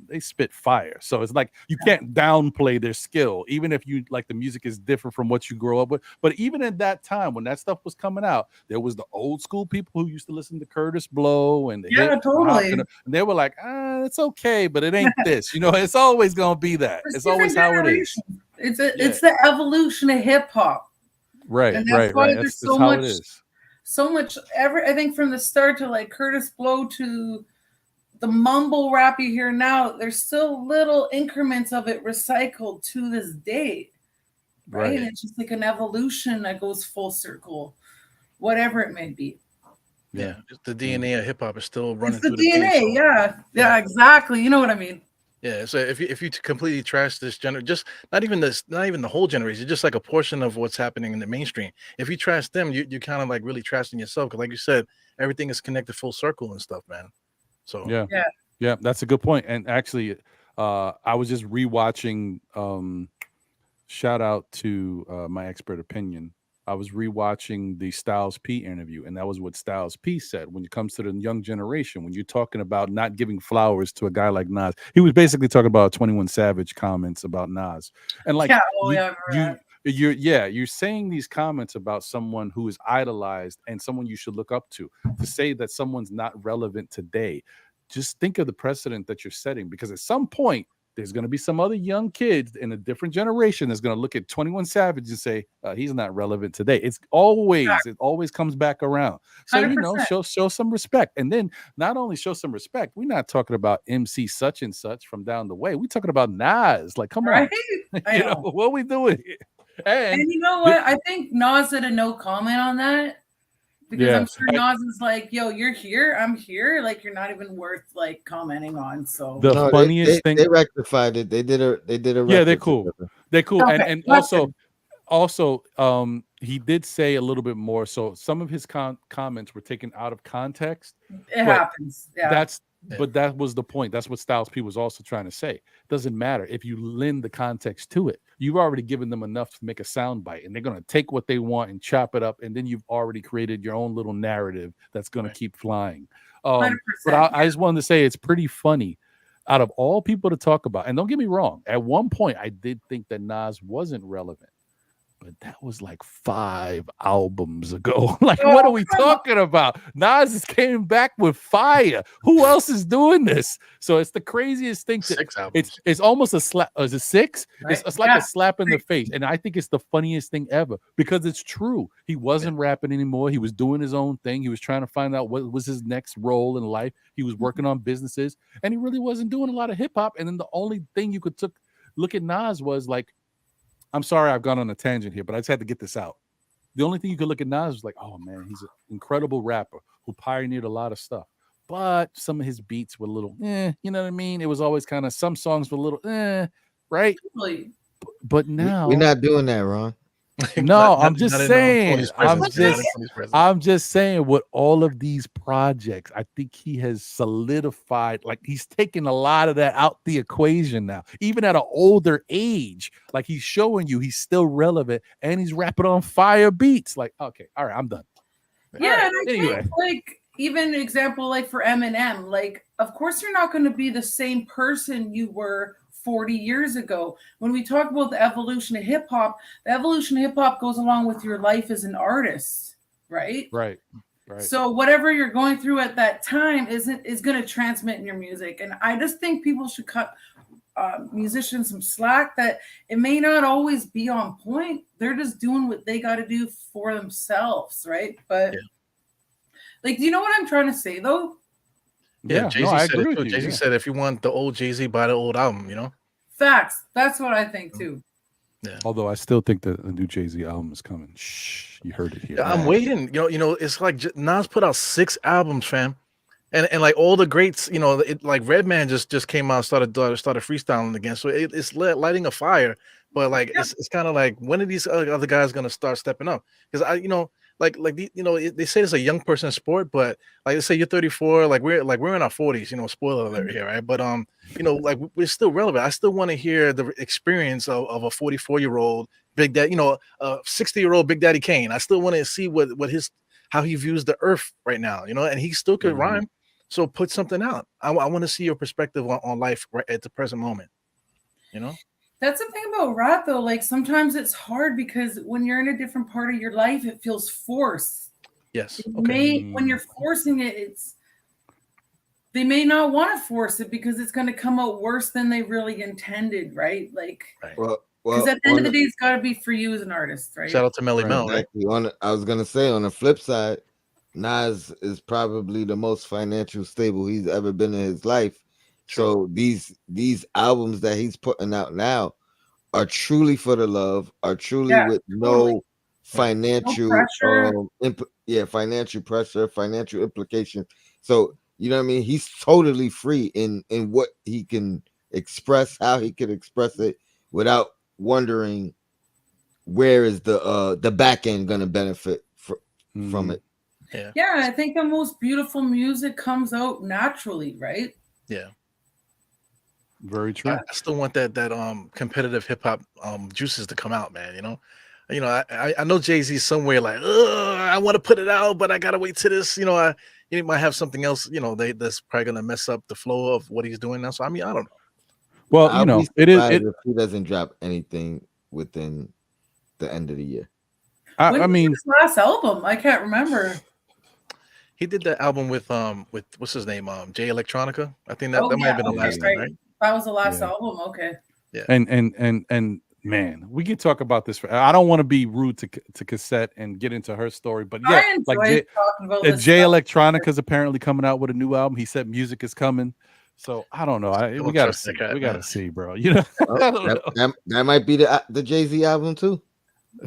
they spit fire. So it's like you can't downplay their skill, even if you like the music is different from what you grow up with. But even at that time, when that stuff was coming out, there was the old school people who used to listen to Curtis Blow and totally. And they were like, it's okay, but it ain't this. It's always gonna be that. It's always how it is. It's the evolution of hip hop. Right, and that's why there's so how much. It is. So much, I think from the start to like Curtis Blow to the mumble rap you hear now, there's still little increments of it recycled to this day, right? And it's just like an evolution that goes full circle, whatever it may be. Yeah, the DNA of hip hop is still running it's the through DNA. the veins, Yeah, exactly. You know what I mean? Yeah, so if you completely trash this just not even the whole generation, just like a portion of what's happening in the mainstream. If you trash them, you're kind of like really trashing yourself, because like you said, everything is connected full circle and stuff, man. So yeah, that's a good point. And actually, I was just rewatching. Shout out to my expert opinion. I was rewatching the Styles P interview, and that was what Styles P said when it comes to the young generation. When you're talking about not giving flowers to a guy like Nas, he was basically talking about 21 Savage comments about Nas, and like you're saying these comments about someone who is idolized and someone you should look up to say that someone's not relevant today. Just think of the precedent that you're setting, because at some point there's going to be some other young kids in a different generation that's going to look at 21 Savage and say, he's not relevant today. It always comes back around. So, 100%. Show some respect. And then not only show some respect, we're not talking about MC such and such from down the way. We're talking about Nas. Like, come on. What are we doing here? And you know what? I think Nas did a no comment on that. Because I'm sure Nas is like, yo, you're here, I'm here. Like, you're not even worth like commenting on. So the funniest thing, they rectified it. They did a yeah, they're cool. They're cool. Okay, and also he did say a little bit more. So some of his comments were taken out of context. It happens. Yeah. But that was the point. That's what Styles P was also trying to say. It doesn't matter if you lend the context to it. You've already given them enough to make a soundbite, and they're going to take what they want and chop it up, and then you've already created your own little narrative that's going to keep flying. But I just wanted to say it's pretty funny. Out of all people to talk about, and don't get me wrong, at one point I did think that Nas wasn't relevant. But that was like 5 albums ago. Like, what are we talking about? Nas is came back with fire. Who else is doing this? So it's the craziest thing. 6 albums. It's almost a slap. Is it 6? Right. It's like a slap in the face. And I think it's the funniest thing ever, because it's true. He wasn't rapping anymore. He was doing his own thing. He was trying to find out what was his next role in life. He was working on businesses, and he really wasn't doing a lot of hip hop. And then the only thing you could look at Nas was like, I'm sorry I've gone on a tangent here, but I just had to get this out. The only thing you could look at Nas was like, oh man, he's an incredible rapper who pioneered a lot of stuff. But some of his beats were a little, you know what I mean? It was always kind of, some songs were a little, right? But now we're not doing that, Ron. No, I'm just saying. I'm just saying, with all of these projects, I think he has solidified. Like, he's taken a lot of that out the equation now. Even at an older age, like, he's showing you he's still relevant, and he's rapping on fire beats. Like, okay, all right, I'm done. Yeah, and I think, like, even an example, like for Eminem, like, of course you're not going to be the same person you were 40 years ago. When we talk about the evolution of hip hop, the evolution of hip hop goes along with your life as an artist, right? Right. So whatever you're going through at that time is going to transmit in your music. And I just think people should cut musicians some slack, that it may not always be on point. They're just doing what they got to do for themselves, right? But like, do you know what I'm trying to say though? Yeah, Jay-Z I said agree it with too. you. Jay-Z Yeah. said if you want the old Jay-Z, buy the old album, you know? Facts. That's what I think too. Yeah. Although I still think that the new Jay-Z album is coming. Shh, you heard it here. Yeah, I'm waiting. It's like Nas put out 6 albums, fam. And like all the greats, like Redman just came out, started freestyling again. So it's lighting a fire. But like it's kind of like, when are these other guys gonna start stepping up? Because they say it's a young person sport, but like they say you're 34, like we're in our 40s. Spoiler alert here, right? But like we're still relevant. I still want to hear the experience of a 44-year-old Big Daddy, a 60-year-old Big Daddy Kane. I still want to see how he views the earth right now, and he still could rhyme. So put something out. I want to see your perspective on life right at the present moment. That's the thing about rap, though. Like sometimes it's hard because when you're in a different part of your life, it feels forced. Yes. When you're forcing it, they may not want to force it because it's going to come out worse than they really intended, right? Like, because at the end of the day, it's got to be for you as an artist, right? Shout out to Melly Mel. Exactly. I was gonna say, on the flip side, Nas is probably the most financial stable he's ever been in his life. So these albums that he's putting out now are truly for the love, are truly with no financial financial pressure, financial implications. So you know what I mean? He's totally free in what he can express, how he can express it without wondering where is the back end gonna benefit from it. Yeah, I think the most beautiful music comes out naturally, right? Yeah. Very true. I still want that competitive hip hop juices to come out, man. I know Jay-Z somewhere like, I want to put it out, but I gotta wait till this. He might have something else. That's probably gonna mess up the flow of what he's doing now. So I don't know. Well, it is. If he doesn't drop anything within the end of the year. I mean, his last album, I can't remember. He did that album with what's his name, Jay Electronica. I think that might have been the last time, right? That was the last album. Okay. Yeah. And man, we could talk about this. I don't want to be rude to Cassette and get into her story, but yeah, like Jay Electronica is apparently coming out with a new album. He said music is coming. So I don't know. We gotta see. We gotta see, bro. That might be the Jay-Z album too.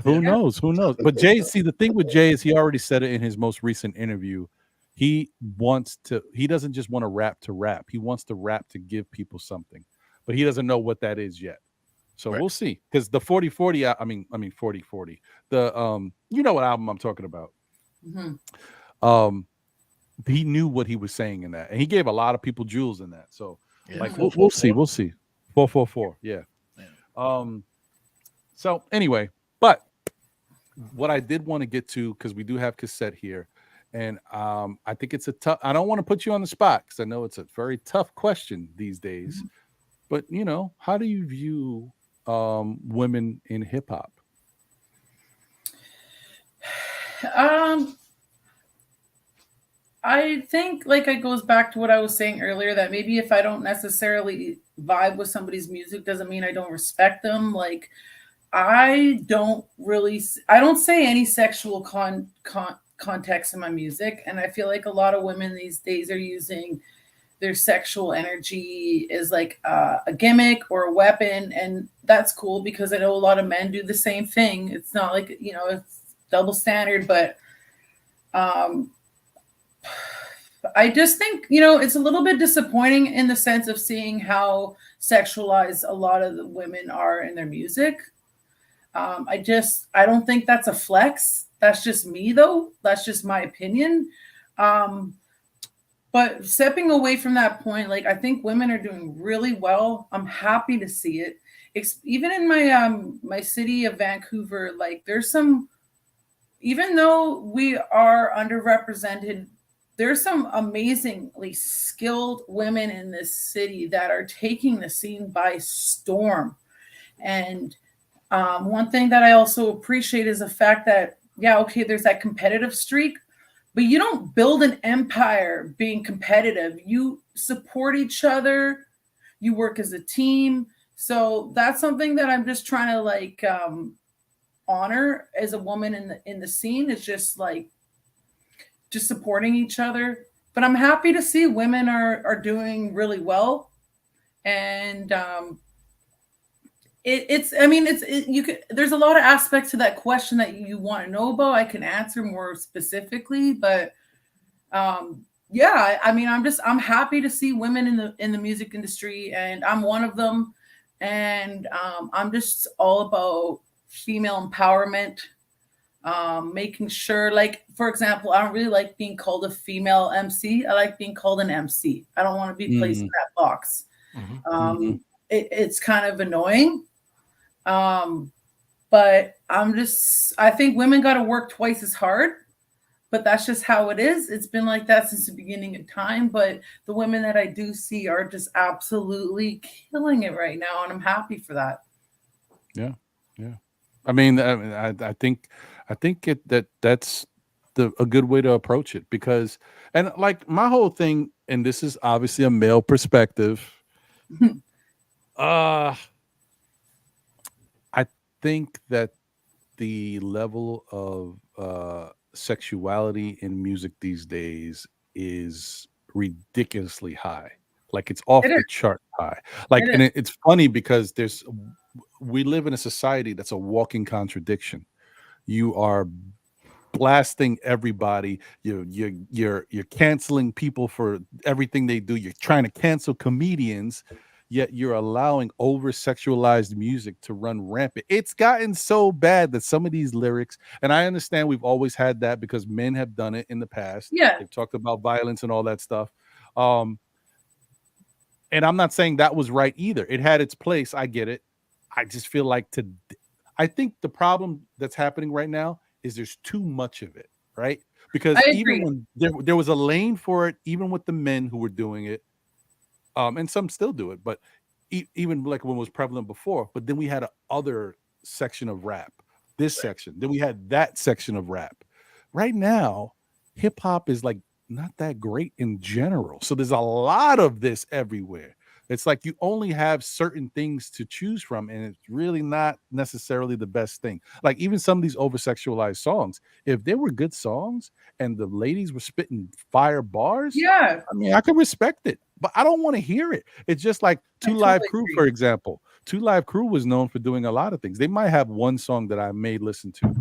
Who knows? Who knows? But Jay, see, the thing with Jay is he already said it in his most recent interview. He doesn't just want to rap to rap. He wants to rap to give people something, but he doesn't know what that is yet. So we'll see. Because the 40-40, I mean 40-40. The you know what album I'm talking about. Mm-hmm. He knew what he was saying in that, and he gave a lot of people jewels in that. So like we'll see. 444. Yeah. So anyway, but what I did want to get to, because we do have Cassette here, and I think it's I don't want to put you on the spot because I know it's a very tough question these days. But how do you view women in hip hop? I think it goes back to what I was saying earlier, that maybe if I don't necessarily vibe with somebody's music doesn't mean I don't respect them. Like I don't say any sexual context in my music, and I feel like a lot of women these days are using their sexual energy as like a gimmick or a weapon, and that's cool because I know a lot of men do the same thing. It's not like it's double standard, but I just think it's a little bit disappointing in the sense of seeing how sexualized a lot of the women are in their music. I don't think that's a flex. That's just me though. That's just my opinion. But stepping away from that point, I think women are doing really well. I'm happy to see it. Even in my city of Vancouver, there's some, even though we are underrepresented there's some amazingly skilled women in this city that are taking the scene by storm. And one thing that I also appreciate is the fact that, yeah, okay, there's that competitive streak, but you don't build an empire being competitive. You support each other, you work as a team. So that's something that I'm just trying to like honor as a woman in the scene, is just like just supporting each other. But I'm happy to see women are doing really well. And there's a lot of aspects to that question that you want to know about. I can answer more specifically, but yeah, I mean, I'm happy to see women in the music industry, and I'm one of them. And I'm just all about female empowerment, making sure, like, for example, I don't really like being called a female MC. I like being called an MC. I don't want to be placed in that box. It's kind of annoying. But I think women got to work twice as hard, but that's just how it is. It's been like that since the beginning of time. But the women that I do see are just absolutely killing it right now, and I'm happy for that. Yeah. I mean, I think that's a good way to approach it, because, and like my whole thing, and this is obviously a male perspective. I think that the level of sexuality in music these days is ridiculously high. Like, it's off the chart high. Like, and it's funny because we live in a society that's a walking contradiction. You are blasting everybody. You're canceling people for everything they do. You're trying to cancel comedians, yet you're allowing over-sexualized music to run rampant. It's gotten so bad that some of these lyrics, and I understand we've always had that because men have done it in the past. Yeah. They've talked about violence and all that stuff. And I'm not saying that was right either. It had its place. I get it. I just feel like I think the problem that's happening right now is there's too much of it, right? Because even when there was a lane for it, even with the men who were doing it, and some still do it, but even like when it was prevalent before. But then we had a other section of rap, this section. Then we had that section of rap. Right now, hip hop is like not that great in general. So there's a lot of this everywhere. It's like you only have certain things to choose from, and it's really not necessarily the best thing. Like, even some of these over-sexualized songs, if they were good songs and the ladies were spitting fire bars, yeah, I mean, I can respect it, but I don't want to hear it. It's just like Two Live Crew, for example. Two Live Crew was known for doing a lot of things. They might have one song that I may listen to,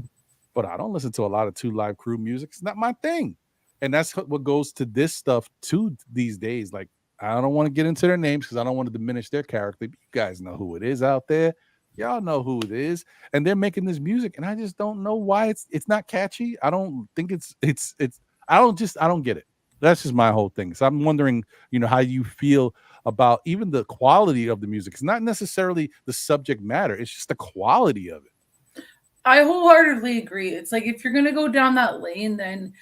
but I don't listen to a lot of Two Live Crew music. It's not my thing. And that's what goes to this stuff too these days. Like, I don't want to get into their names because I don't want to diminish their character. You guys know who it is out there. Y'all know who it is. And they're making this music, and I just don't know why it's not catchy. I don't think it's I don't get it. That's just my whole thing. So I'm wondering, how you feel about even the quality of the music. It's not necessarily the subject matter. It's just the quality of it. I wholeheartedly agree. It's like, if you're going to go down that lane, then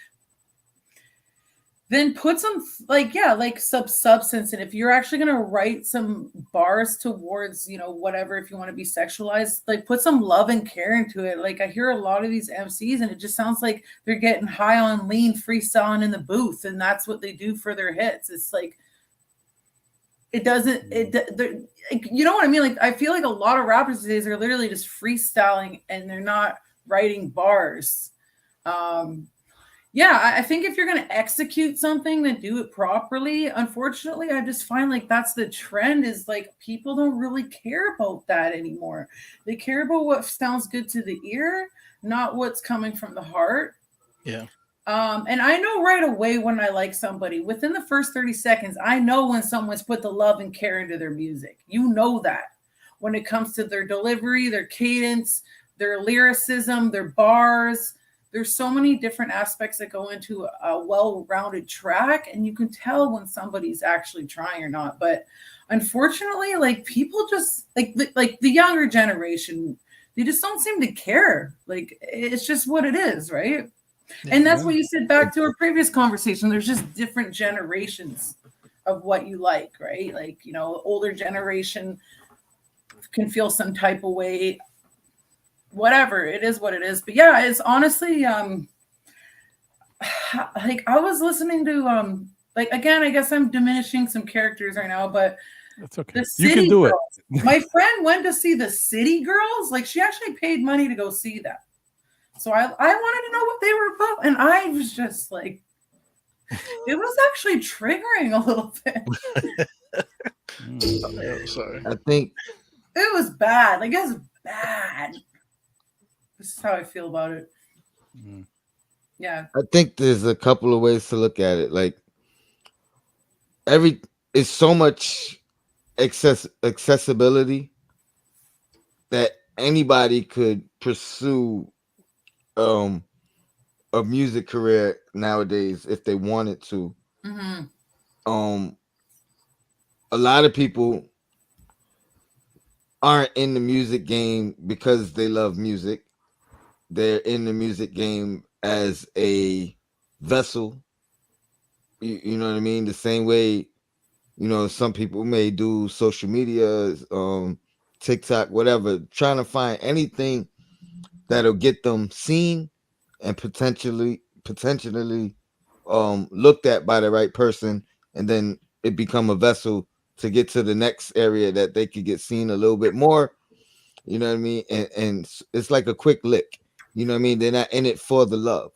put some substance. And if you're actually going to write some bars towards, whatever, if you want to be sexualized, like, put some love and care into it. Like, I hear a lot of these MCs and it just sounds like they're getting high on lean, freestyling in the booth, and that's what they do for their hits. It's like, you know what I mean? Like, I feel like a lot of rappers these days are literally just freestyling and they're not writing bars. Yeah, I think if you're going to execute something, then do it properly. Unfortunately, I just find like that's the trend, is like people don't really care about that anymore. They care about what sounds good to the ear, not what's coming from the heart. Yeah. And I know right away when I like somebody. Within the first 30 seconds, I know when someone's put the love and care into their music. You know that. When it comes to their delivery, their cadence, their lyricism, their bars. There's so many different aspects that go into a well-rounded track, and you can tell when somebody's actually trying or not. But unfortunately, like, people just like the younger generation, they just don't seem to care. Like, it's just what it is, right? And that's what you said back to our previous conversation. There's just different generations of what you like, right? Like, older generation can feel some type of way. Whatever, it is what it is. But yeah, it's honestly like I was listening to like, again, I guess I'm diminishing some characters right now, but that's okay. the City You can do Girls. it. My friend went to see the City Girls. Like, she actually paid money to go see them. So I wanted to know what they were about, and I was just like, it was actually triggering a little bit. Oh, sorry. I think It was bad. Like, it was bad. This is how I feel about it. Yeah. I think there's a couple of ways to look at it. Like it's so much accessibility that anybody could pursue a music career nowadays if they wanted to. Mm-hmm. A lot of people aren't in the music game because they love music. They're in the music game as a vessel. You know what I mean? The same way, some people may do social media, TikTok, whatever, trying to find anything that'll get them seen and potentially looked at by the right person, and then it become a vessel to get to the next area that they could get seen a little bit more. You know what I mean? And it's like a quick lick. You know what I mean? They're not in it for the love.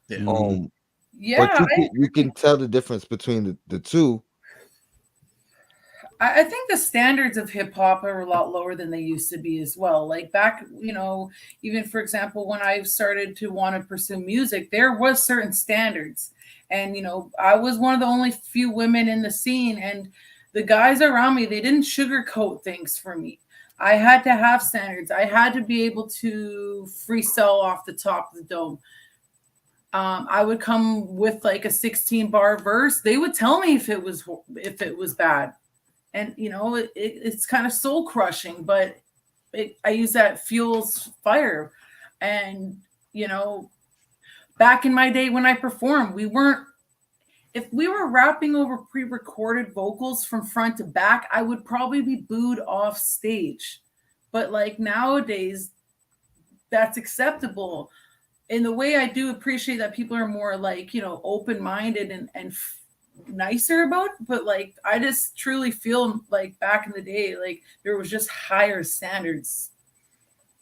Yeah. Yeah, But you can tell the difference between the two. I think the standards of hip hop are a lot lower than they used to be as well. Like back, even for example, when I started to want to pursue music, there was certain standards. And, I was one of the only few women in the scene, and the guys around me, they didn't sugarcoat things for me. I had to have standards. I had to be able to freestyle off the top of the dome. I would come with like a 16 bar verse. They would tell me if it was bad. And, it's kind of soul crushing, but I use that fuels fire. And, back in my day when I performed, if we were rapping over pre-recorded vocals from front to back, I would probably be booed off stage. But like nowadays, that's acceptable. In the way I do appreciate that people are more like, open-minded and nicer about it, but like I just truly feel like back in the day, like there was just higher standards.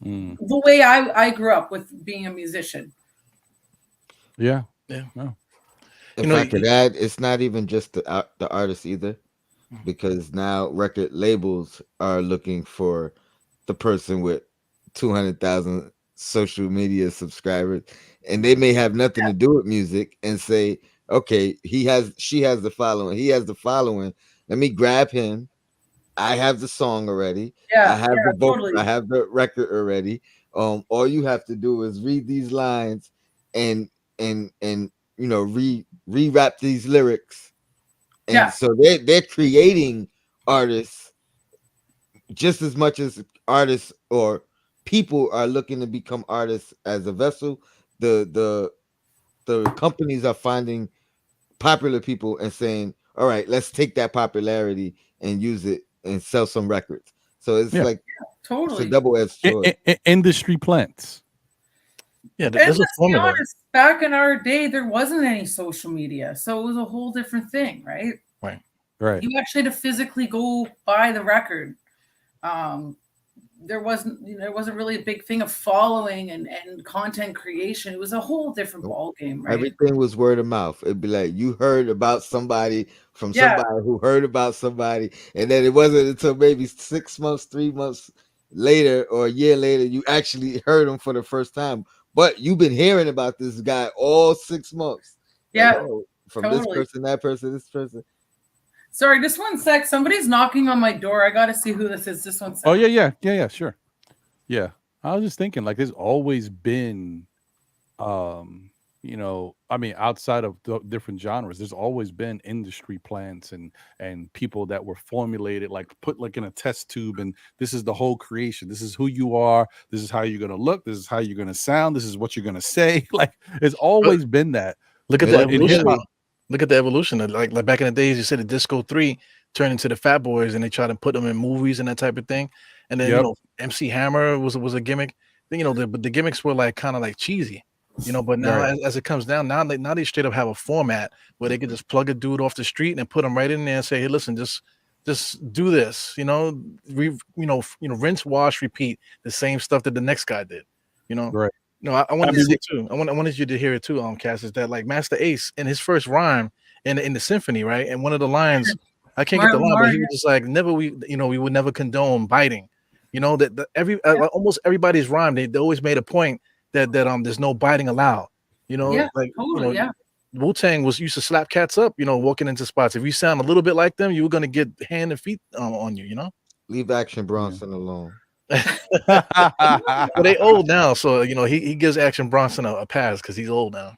The way I grew up with being a musician. Yeah. No. If I could add, it's not even just the artist either, because now record labels are looking for the person with 200,000 social media subscribers, and they may have nothing to do with music, and say, okay, she has the following, he has the following. Let me grab him. I have the song already. Yeah, I have the vocal. Totally. I have the record already. All you have to do is read these lines and rewrap these lyrics. And so they're creating artists just as much as artists or people are looking to become artists as a vessel. The companies are finding popular people and saying, all right, let's take that popularity and use it and sell some records. So it's totally, it's a double-edged sword. Industry plants. Yeah, there's a formula. Be honest, back in our day, there wasn't any social media, so it was a whole different thing, right? Right. You actually had to physically go buy the record. There wasn't really a big thing of following and content creation. It was a whole different ball game, right? Everything was word of mouth. It'd be like you heard about somebody from somebody who heard about somebody, and then it wasn't until maybe 6 months, 3 months later, or a year later, you actually heard him for the first time. But you've been hearing about this guy all 6 months. Yeah, from this person, that person, this person. Sorry, just 1 sec. Somebody's knocking on my door. I got to see who this is. Just 1 sec. Oh, yeah, sure. Yeah. I was just thinking, like, there's always been, you know, I mean, outside of the different genres, there's always been industry plants and people that were formulated, like put like in a test tube, and this is the whole creation. This is who you are. This is how you're gonna look. This is how you're gonna sound. This is what you're gonna say. Like it's always been that. Look at the But in hip evolution. hop, Look at the evolution. Like back in the days, you said the Disco 3 turned into the Fat Boys, and they tried to put them in movies and that type of thing. And then you yep, know, MC Hammer was a gimmick. Then you know, the gimmicks were like kind of like cheesy. You know, but now right, as it comes down, now they straight up have a format where they can just plug a dude off the street and put him right in there and say, hey, listen, just do this. You know, rinse, wash, repeat the same stuff that the next guy did. You know, right. no, I I wanted to mean, say too. I wanted you to hear it too, Cass. Is that like Master Ace in his first rhyme in the symphony, right? And one of the lines, I can't get the line, but he was just like, "Never we would never condone biting." You know that almost everybody's rhyme. They always made a point that there's no biting allowed. You know, Yeah, like totally, yeah. Wu-Tang used to slap cats up. You know, walking into spots. If you sound a little bit like them, you were gonna get hand and feet on you. You know. Leave Action Bronson alone. Well, they old now, so you know he gives Action Bronson a pass because he's old now.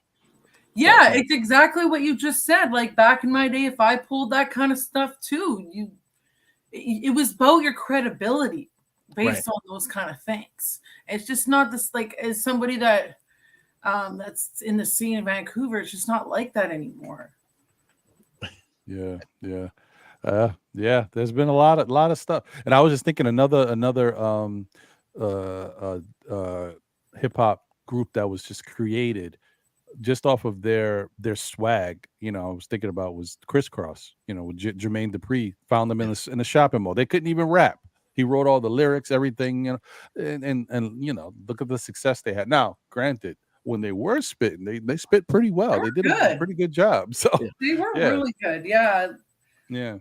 Yeah, it's exactly what you just said. Like back in my day, if I pulled that kind of stuff too, it was about your credibility based on those kind of things. It's just not this like as somebody that that's in the scene in Vancouver, it's just not like that anymore. yeah, yeah. Yeah, there's been a lot of stuff. And I was just thinking another hip hop group that was just created just off of their swag, you know, I was thinking about was Crisscross, you know, with Jermaine Dupri. Found them in the shopping mall. They couldn't even rap. He wrote all the lyrics, everything, you know, and you know, look at the success they had. Now, granted, when they were spitting, they spit pretty well. They did a pretty good job. So they were really good. Yeah. Yeah.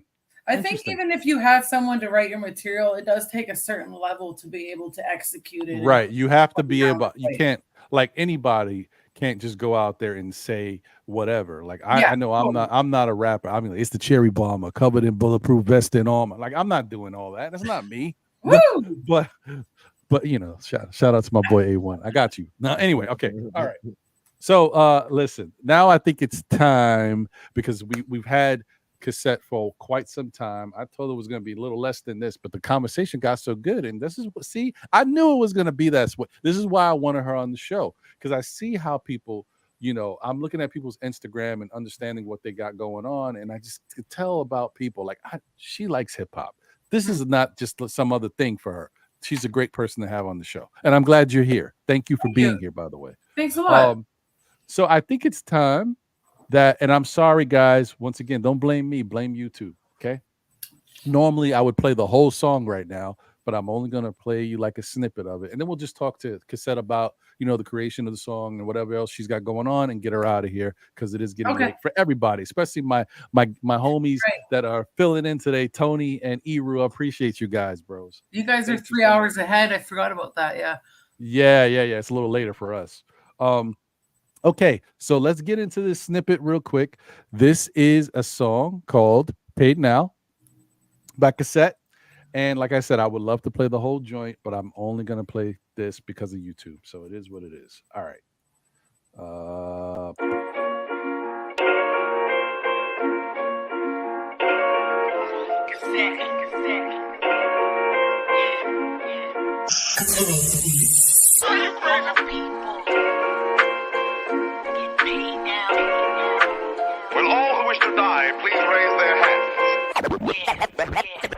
I think even if you have someone to write your material, it does take a certain level to be able to execute it. Right. You have to be able, you can't, like anybody can't just go out there and say whatever. Like I know I'm not a rapper. I mean, it's the cherry bomber covered in bulletproof vest and armor. Like I'm not doing all that. That's not me. but you know, shout out to my boy A1. I got you. Now anyway, okay. All right. So listen, now I think it's time because we've had Cassette for quite some time. I told it was going to be a little less than this, but the conversation got so good. And this is what, see, I knew it was going to be that. This is why I wanted her on the show, because I see how people, you know, I'm looking at people's Instagram and understanding what they got going on. And I just could tell about people like she likes hip hop. This is not just some other thing for her. She's a great person to have on the show. And I'm glad you're here. Thank you for being here, by the way. Thanks a lot. So I think it's time that, and I'm sorry, guys, once again, don't blame me, blame you too. Okay. Normally I would play the whole song right now, but I'm only going to play you like a snippet of it. And then we'll just talk to Cassette about, you know, the creation of the song and whatever else she's got going on and get her out of here because it is getting late for everybody, especially my homies that are filling in today, Tony and Eru. I appreciate you guys, bros. You guys are 3 hours ahead. I forgot about that. Yeah. It's a little later for us. Okay, so let's get into this snippet real quick. This is a song called Paid Now by Cassette. And like I said, I would love to play the whole joint, but I'm only going to play this because of YouTube. So it is what it is. All right. Will all who wish to die please raise their hands?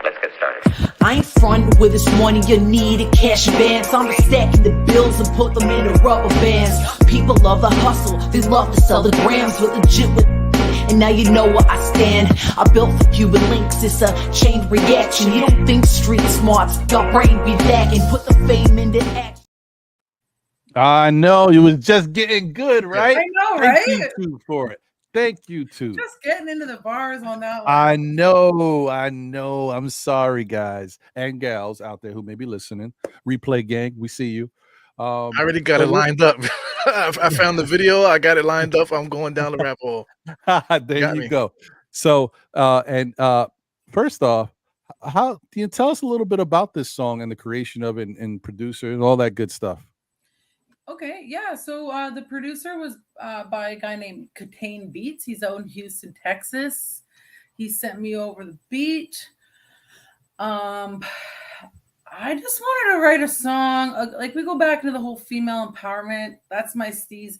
Let's get started. I ain't frontin' with this money, you need a cash advance. I'm stacking the bills and put them in the rubber bands. People love the hustle, they love to sell the grams with legit with. And now you know where I stand. I built for Cuban links, it's a chain reaction. You don't think street smarts, your brain be lacking. Put the fame into action. I know, it was just getting good, right? I know, right? Thank you too for it. Thank you too. Just getting into the bars on that one. I know. I'm sorry, guys and gals out there who may be listening. Replay gang, we see you. I already got it lined up. I found the video. I got it lined up. I'm going down the rap hole. There you go. So, first off, how can you tell us a little bit about this song and the creation of it and producer and all that good stuff? Okay, yeah. So the producer was by a guy named Katane Beats. He's out in Houston, Texas. He sent me over the beat. I just wanted to write a song. Like we go back into the whole female empowerment. That's my steez,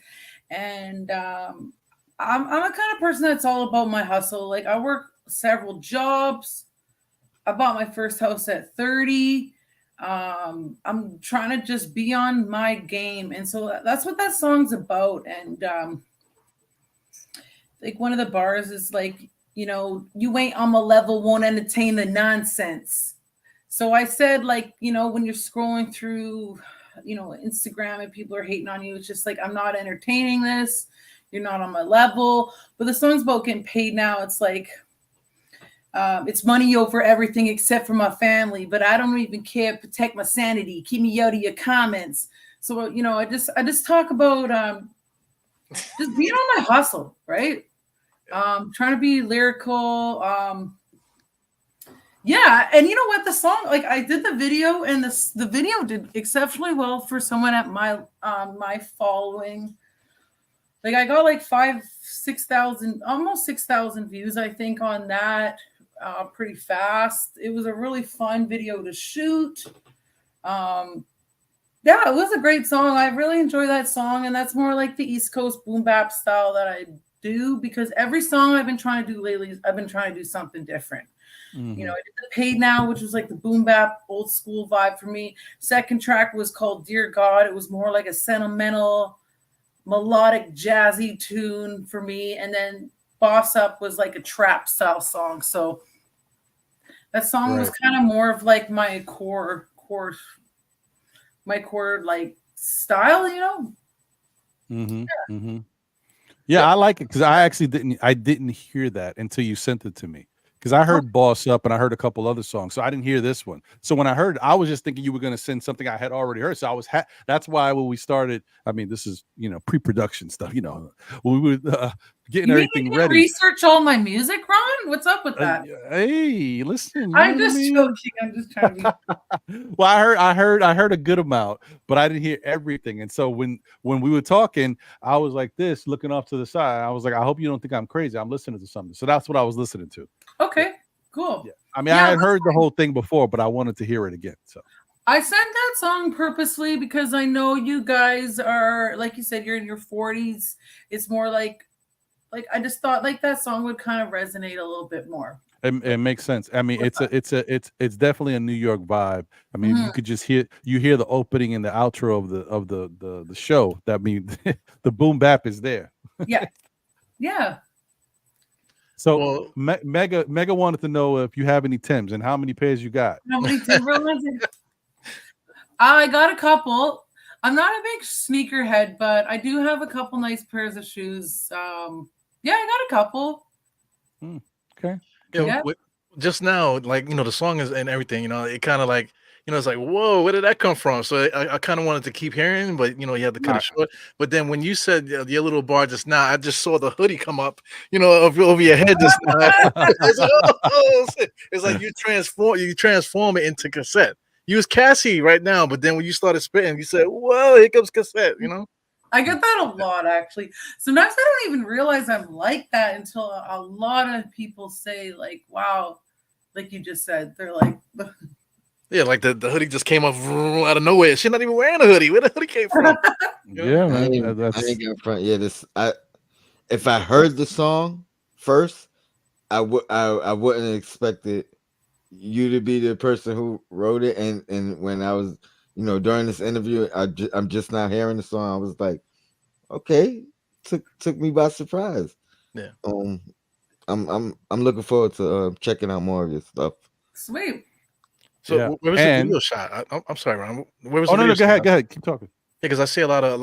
and I'm a kind of person that's all about my hustle. Like I work several jobs. I bought my first house at 30. I'm trying to just be on my game, and so that's what that song's about. And like one of the bars is like, you ain't on my level, won't entertain the nonsense. So I said, like, when you're scrolling through, Instagram and people are hating on you, it's just like, I'm not entertaining this. You're not on my level. But the song's about getting paid now. It's like, it's money over everything except for my family, but I don't even care. Protect my sanity. Keep me out of your comments. So, I just talk about just being on my hustle, right? Trying to be lyrical. Yeah, and you know what? The song, like I did the video, and the video did exceptionally well for someone at my my following. Like I got like 6,000, almost 6,000 views, I think, on that. Pretty fast. It was a really fun video to shoot. Yeah, it was a great song. I really enjoy that song, and that's more like the East Coast boom bap style that I do, because every song I've been trying to do lately, I've been trying to do something different. Mhm. I did the Paid Now, which was like the boom bap old school vibe for me. Second track was called Dear God. It was more like a sentimental, melodic, jazzy tune for me. And then Boss Up was like a trap style song. So that song was kind of more of like my core like style, Yeah, I like it because I actually didn't hear that until you sent it to me. Because I heard Boss Up and I heard a couple other songs, so I didn't hear this one. So when I heard it, I was just thinking you were going to send something I had already heard. So I was that's why when we started, I mean, this is pre-production stuff. When we were getting everything ready. Research all my music, Ron. What's up with that? Hey, listen. I'm just joking. I'm just trying to be. Well, I heard a good amount, but I didn't hear everything. And so when we were talking, I was like this, looking off to the side. I was like, I hope you don't think I'm crazy. I'm listening to something. So that's what I was listening to. Okay, cool. Yeah. I mean, I had heard the whole thing before, but I wanted to hear it again. So I sent that song purposely because I know you guys are, like you said, you're in your 40s. It's more like I just thought like that song would kind of resonate a little bit more. it makes sense. I mean, it's definitely a New York vibe. I mean, you could just hear the opening and the outro of the show. That means the boom bap is there. Yeah, yeah. So Mega wanted to know if you have any Timbs and how many pairs you got. How many Timberlands? I got a couple. I'm not a big sneakerhead, but I do have a couple nice pairs of shoes. Yeah, I got a couple. Okay. Yeah. Just now, like the song is and everything. It kind of like it's like, whoa, where did that come from? So I kind of wanted to keep hearing, but you had to cut it short. But then when you said your little bar just now, I just saw the hoodie come up, over your head just now. It's like you transform it into Cassette. You was Cassie right now, but then when you started spitting, you said, whoa, here comes Cassette, I get that a lot, actually. Sometimes I don't even realize I'm like that until a lot of people say, like, wow, like you just said, they're like, yeah, like the hoodie just came off out of nowhere. She's not even wearing a hoodie. Where the hoodie came from? Yeah, man. I ain't got front. Yeah, if I heard the song first, I wouldn't expect you to be the person who wrote it. And when I was, during this interview, I'm just now hearing the song. I was like, okay, took me by surprise. Yeah. I'm looking forward to checking out more of your stuff. Sweet. So where was the video shot? I'm sorry, Ron. Where was the video no, go ahead, keep talking. Yeah, because I see a lot of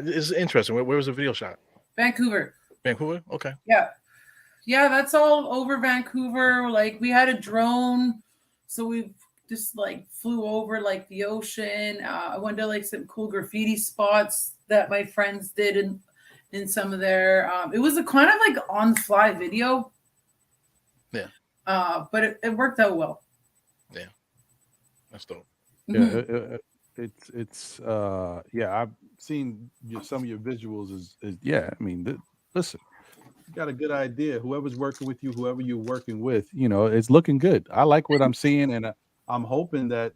it's interesting. Where was the video shot? Vancouver. Okay. Yeah, that's all over Vancouver. Like we had a drone, so we just like flew over like the ocean. I went to like some cool graffiti spots that my friends did in some of their. It was a kind of like on the fly video. Yeah. But it worked out well. Yeah, that's dope. Yeah, it's yeah, I've seen some of your visuals is yeah, I mean, listen, you got a good idea. Whoever's working with you, whoever you're working with, it's looking good. I like what I'm seeing, and I'm hoping that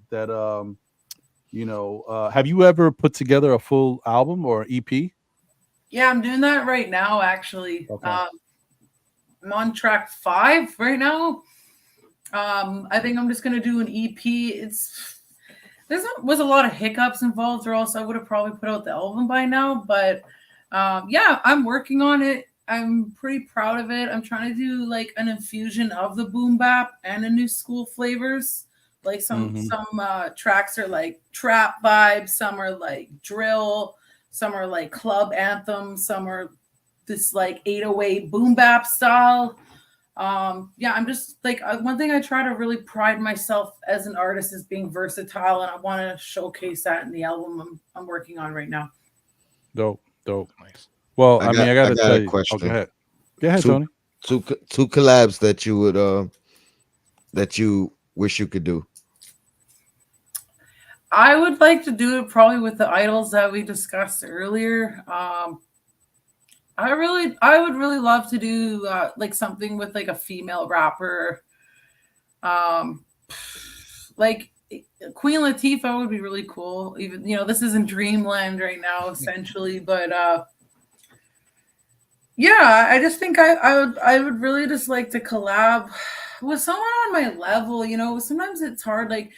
have you ever put together a full album or EP? Yeah, I'm doing that right now, actually. Okay. I'm on track 5 right now. I think I'm just gonna do an EP. Was a lot of hiccups involved, or else I would have probably put out the album by now. But yeah, I'm working on it. I'm pretty proud of it. I'm trying to do like an infusion of the boom bap and a new school flavors. Like some tracks are like trap vibes, some are like drill, some are like club anthems, some are this like 808 boom bap style. Yeah, I'm just like one thing I try to really pride myself as an artist is being versatile, and I want to showcase that in the album I'm working on right now. Dope. Nice. Well, I mean, I got to got tell a you. question. Go ahead. Go ahead, Two- Tony. Two collabs that you would that you wish you could do. I would like to do it probably with the idols that we discussed earlier. I would really love to do like something with like a female rapper. Like Queen Latifah would be really cool. Even this is in dreamland right now, essentially. But yeah, I just think I would really just like to collab with someone on my level. Sometimes it's hard, like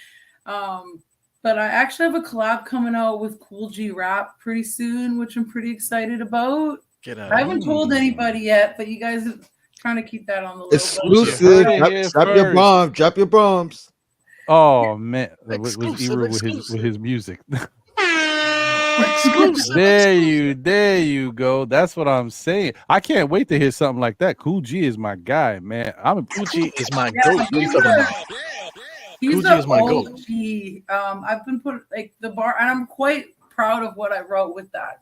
but I actually have a collab coming out with Cool G Rap pretty soon, which I'm pretty excited about. I haven't told anybody yet, but you guys are trying to keep that on the low. Exclusive. Drop your bombs. Oh man, was Exclusive. with his music. Exclusive. There you go. That's what I'm saying. I can't wait to hear something like that. Cool G is my guy, man. Cool G is my goat. What are you talking about? He's Cool G the is my goat. OG. I've been put like the bar, and I'm quite proud of what I wrote with that.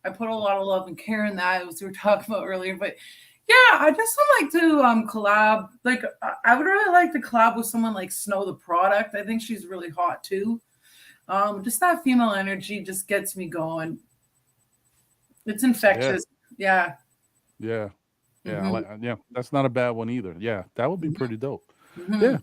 I put a lot of love and care in that, as we were talking about earlier. But yeah, I just would like to collab. Like I would really like to collab with someone like Snow the Product. I think she's really hot too. Just that female energy just gets me going. It's infectious. Yeah. Yeah, that's not a bad one either. Yeah, that would be pretty dope. Mhm. Yeah.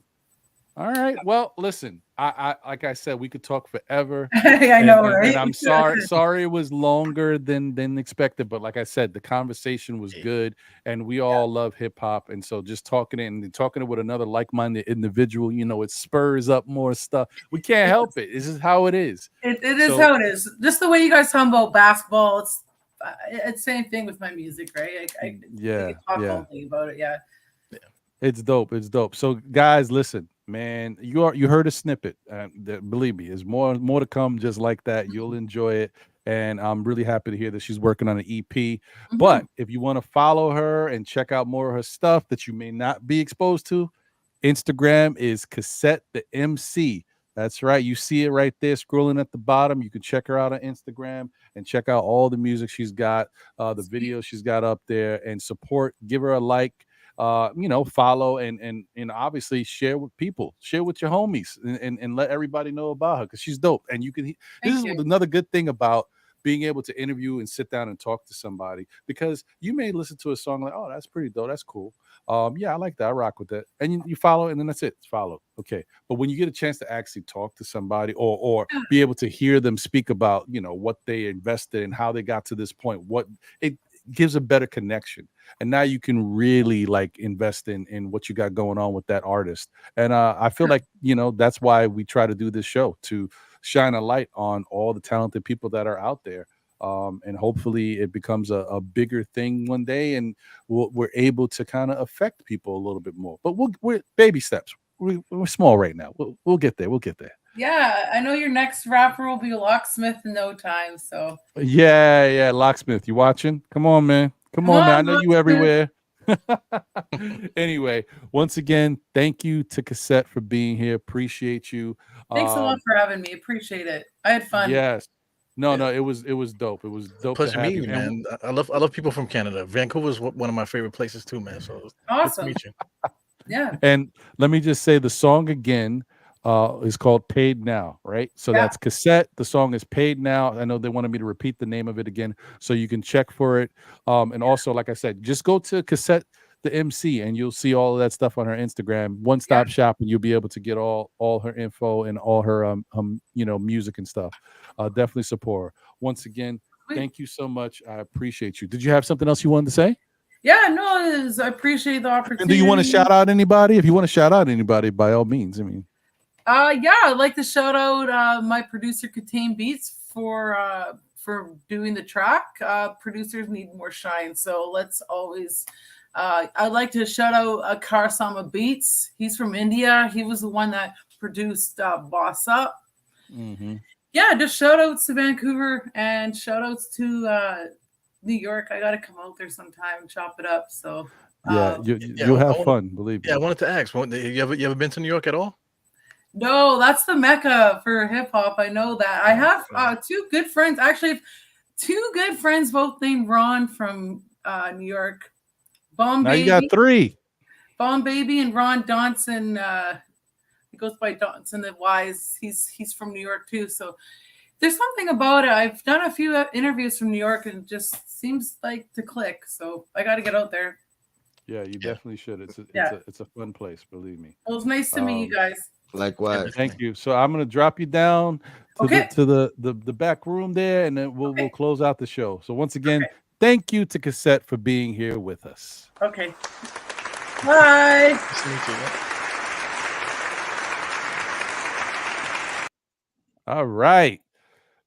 All right. Well, listen, I like I said, we could talk forever. I know, right? And I'm sorry it was longer than expected, but like I said, the conversation was good, and we all love hip hop, and so just talking it with another like-minded individual, it spurs up more stuff. We can't help it. This is how it is. It is how it is. Just the way you guys talk about basketball, it's the same thing with my music, right? I talk all day about it. Yeah. It's dope. So guys, listen, man, you heard a snippet. Believe me, there's more to come just like that. You'll enjoy it. And I'm really happy to hear that she's working on an EP. Mm-hmm. But if you want to follow her and check out more of her stuff that you may not be exposed to, Instagram is Cassette the MC. That's right. You see it right there scrolling at the bottom. You can check her out on Instagram and check out all the music she's got, the videos she's got up there, and support. Give her a like. Follow and obviously share with people, share with your homies, and let everybody know about her because she's dope. And this is another good thing about being able to interview and sit down and talk to somebody, because you may listen to a song like, oh, that's pretty dope, that's cool. Yeah, I like that, I rock with that, and you follow, and then that's it, it's followed. Okay, but when you get a chance to actually talk to somebody or be able to hear them speak about what they invested and how they got to this point, what it gives a better connection. And now you can really like invest in what you got going on with that artist. And I feel like, that's why we try to do this show, to shine a light on all the talented people that are out there. And hopefully it becomes a bigger thing one day, and we're able to kind of affect people a little bit more. But we're baby steps. We're small right now. We'll get there. We'll get there. Yeah, I know your next rapper will be Locksmith in no time. So yeah, Locksmith, you watching? Come on, man. Come on, man. I know you everywhere. Anyway, once again, thank you to Cassette for being here. Appreciate you. Thanks a lot for having me. Appreciate it. I had fun. Yes. No, it was dope. It was dope. Pleasure meeting you, man. I love people from Canada. Vancouver's one of my favorite places too, man. So awesome. Good to meet you. Yeah. And let me just say the song again. is called Paid Now, right? So that's Cassette. The song is Paid Now. I know they wanted me to repeat the name of it again, so you can check for it. And also, like I said, just go to Cassette the MC and you'll see all of that stuff on her Instagram. One stop shop, and you'll be able to get all her info and all her music and stuff. Definitely support her. Once again, thank you so much. I appreciate you. Did you have something else you wanted to say? Yeah, no, I appreciate the opportunity. And do you want to shout out anybody? If you want to shout out anybody, by all means. I mean, yeah, I'd like to shout out my producer Katane Beats for doing the track. Producers need more shine, so let's always. I'd like to shout out Karsama Beats. He's from India. He was the one that produced Boss Up. Mm-hmm. Yeah, just shout outs to Vancouver and shout outs to New York. I got to come out there sometime and chop it up. So you'll have fun, believe me. Yeah, I wanted to ask, you ever been to New York at all? No, that's the mecca for hip hop. I know that. I have two good friends. Actually, two good friends, both named Ron from New York. Now Baby. you got three. Bomb Baby and Ron Donson. He goes by Donson the Wise. He's from New York too. So there's something about it. I've done a few interviews from New York and it just seems like to click. So I got to get out there. Yeah, you definitely should. It's a fun place, believe me. Well, it was nice to meet you guys. Likewise. Thank you. So I'm gonna drop you down to the back room there, and then we'll close out the show. So once again, thank you to Cassette for being here with us. Okay. Bye. Nice to meet you. All right.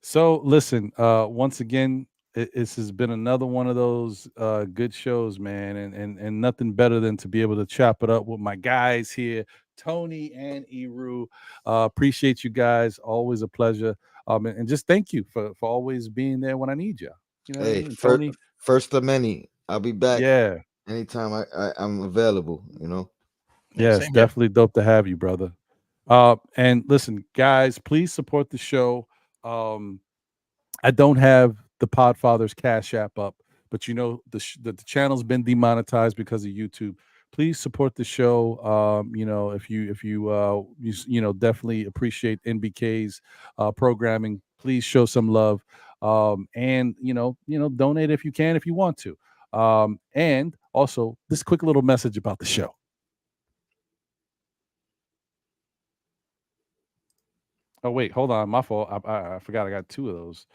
So listen, once again, this has been another one of those good shows, man, and nothing better than to be able to chop it up with my guys here, Tony and Eru. Appreciate you guys. Always a pleasure. And just thank you for always being there when I need you. You know, Hey, Tony. First of many. I'll be back. Yeah. Anytime I'm available. You know. Yeah, it's definitely dope to have you, brother. And listen, guys, please support the show. I don't have the Podfathers Cash App up, but you know the channel's been demonetized because of YouTube. Please support the show. You know, if you definitely appreciate NBK's programming, please show some love. And donate if you can, if you want to. And also this quick little message about the show. Oh wait, hold on, my fault. I forgot I got two of those.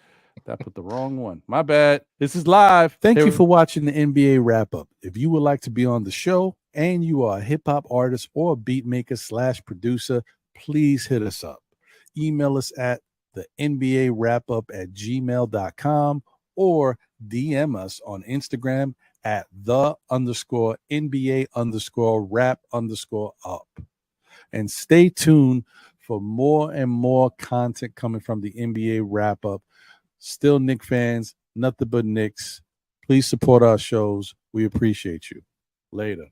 That put the wrong one. My bad. This is live. Thank you for watching the NBA wrap up. If you would like to be on the show and you are a hip hop artist or a beat maker / producer, please hit us up. Email us at the NBA wrap up at gmail.com or DM us on Instagram at _NBA_wrap_up. And stay tuned for more and more content coming from the NBA wrap up. Still Knicks fans, nothing but Knicks. Please support our shows. We appreciate you. Later.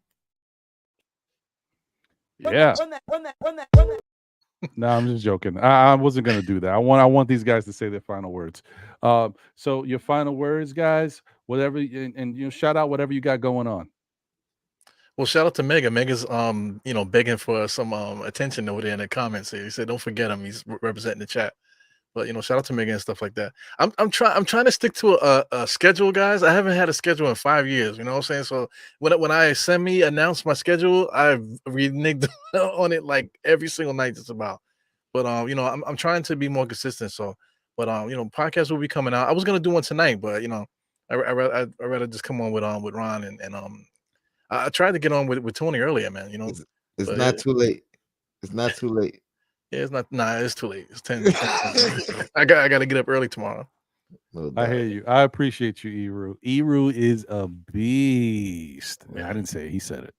Yeah. Run that. No, I'm just joking. I wasn't gonna do that. I want these guys to say their final words. So your final words, guys. Whatever, and shout out whatever you got going on. Well, shout out to Mega. Mega's begging for some attention over there in the comments. He said, "Don't forget him. He's representing the chat." But shout out to Mega and stuff like that. I'm trying to stick to a schedule, guys. I haven't had a schedule in 5 years. You know what I'm saying? So when I announce my schedule, I've reneged on it like every single night just about. But I'm trying to be more consistent. So, but podcasts will be coming out. I was gonna do one tonight, but I'd rather just come on with Ron and I tried to get on with Tony earlier, man. It's not too late. It's not too late. Yeah, it's not. Nah, it's too late. It's 10. I got to get up early tomorrow. I hear you. I appreciate you, Eru. Eru is a beast. Yeah, I didn't say it. He said it.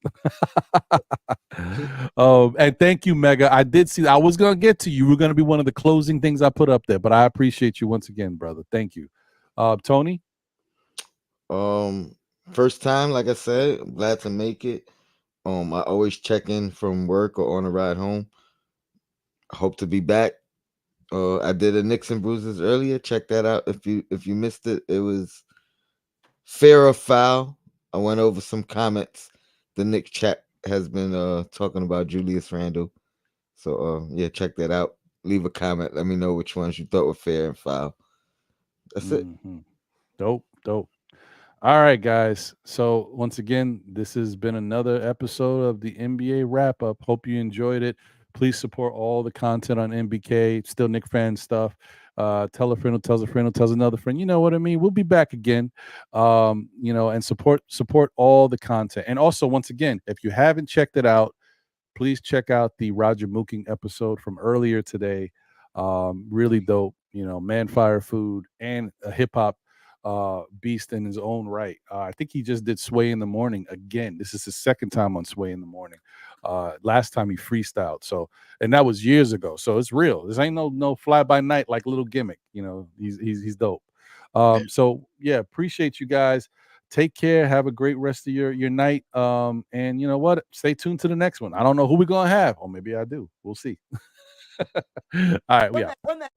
And thank you, Mega. I did see. I was gonna get to you. We're gonna be one of the closing things I put up there, but I appreciate you once again, brother. Thank you, Tony. First time, like I said, I'm glad to make it. I always check in from work or on the ride home. I hope to be back. I did a Knicks and Bruises earlier. Check that out if you missed it. It was fair or foul. I went over some comments. The Knicks chat has been talking about Julius Randle. So yeah, check that out. Leave a comment. Let me know which ones you thought were fair and foul. That's it. Dope. All right, guys. So once again, this has been another episode of the NBA wrap up. Hope you enjoyed it. Please support all the content on NBK, Still Nick fan stuff. Tell a friend who tells a friend who tells another friend. You know what I mean? We'll be back again. And support all the content. And also, once again, if you haven't checked it out, please check out the Roger Mooking episode from earlier today. Really dope. Man Fire Food and a hip hop beast in his own right. I think he just did Sway in the Morning again. This is his second time on Sway in the Morning. Last time he freestyled. So, and that was years ago. So it's real. This ain't no fly by night like little gimmick. He's dope. So yeah, appreciate you guys. Take care. Have a great rest of your night. And you know what? Stay tuned to the next one. I don't know who we're gonna have, or maybe I do. We'll see. All right, we out. Run that.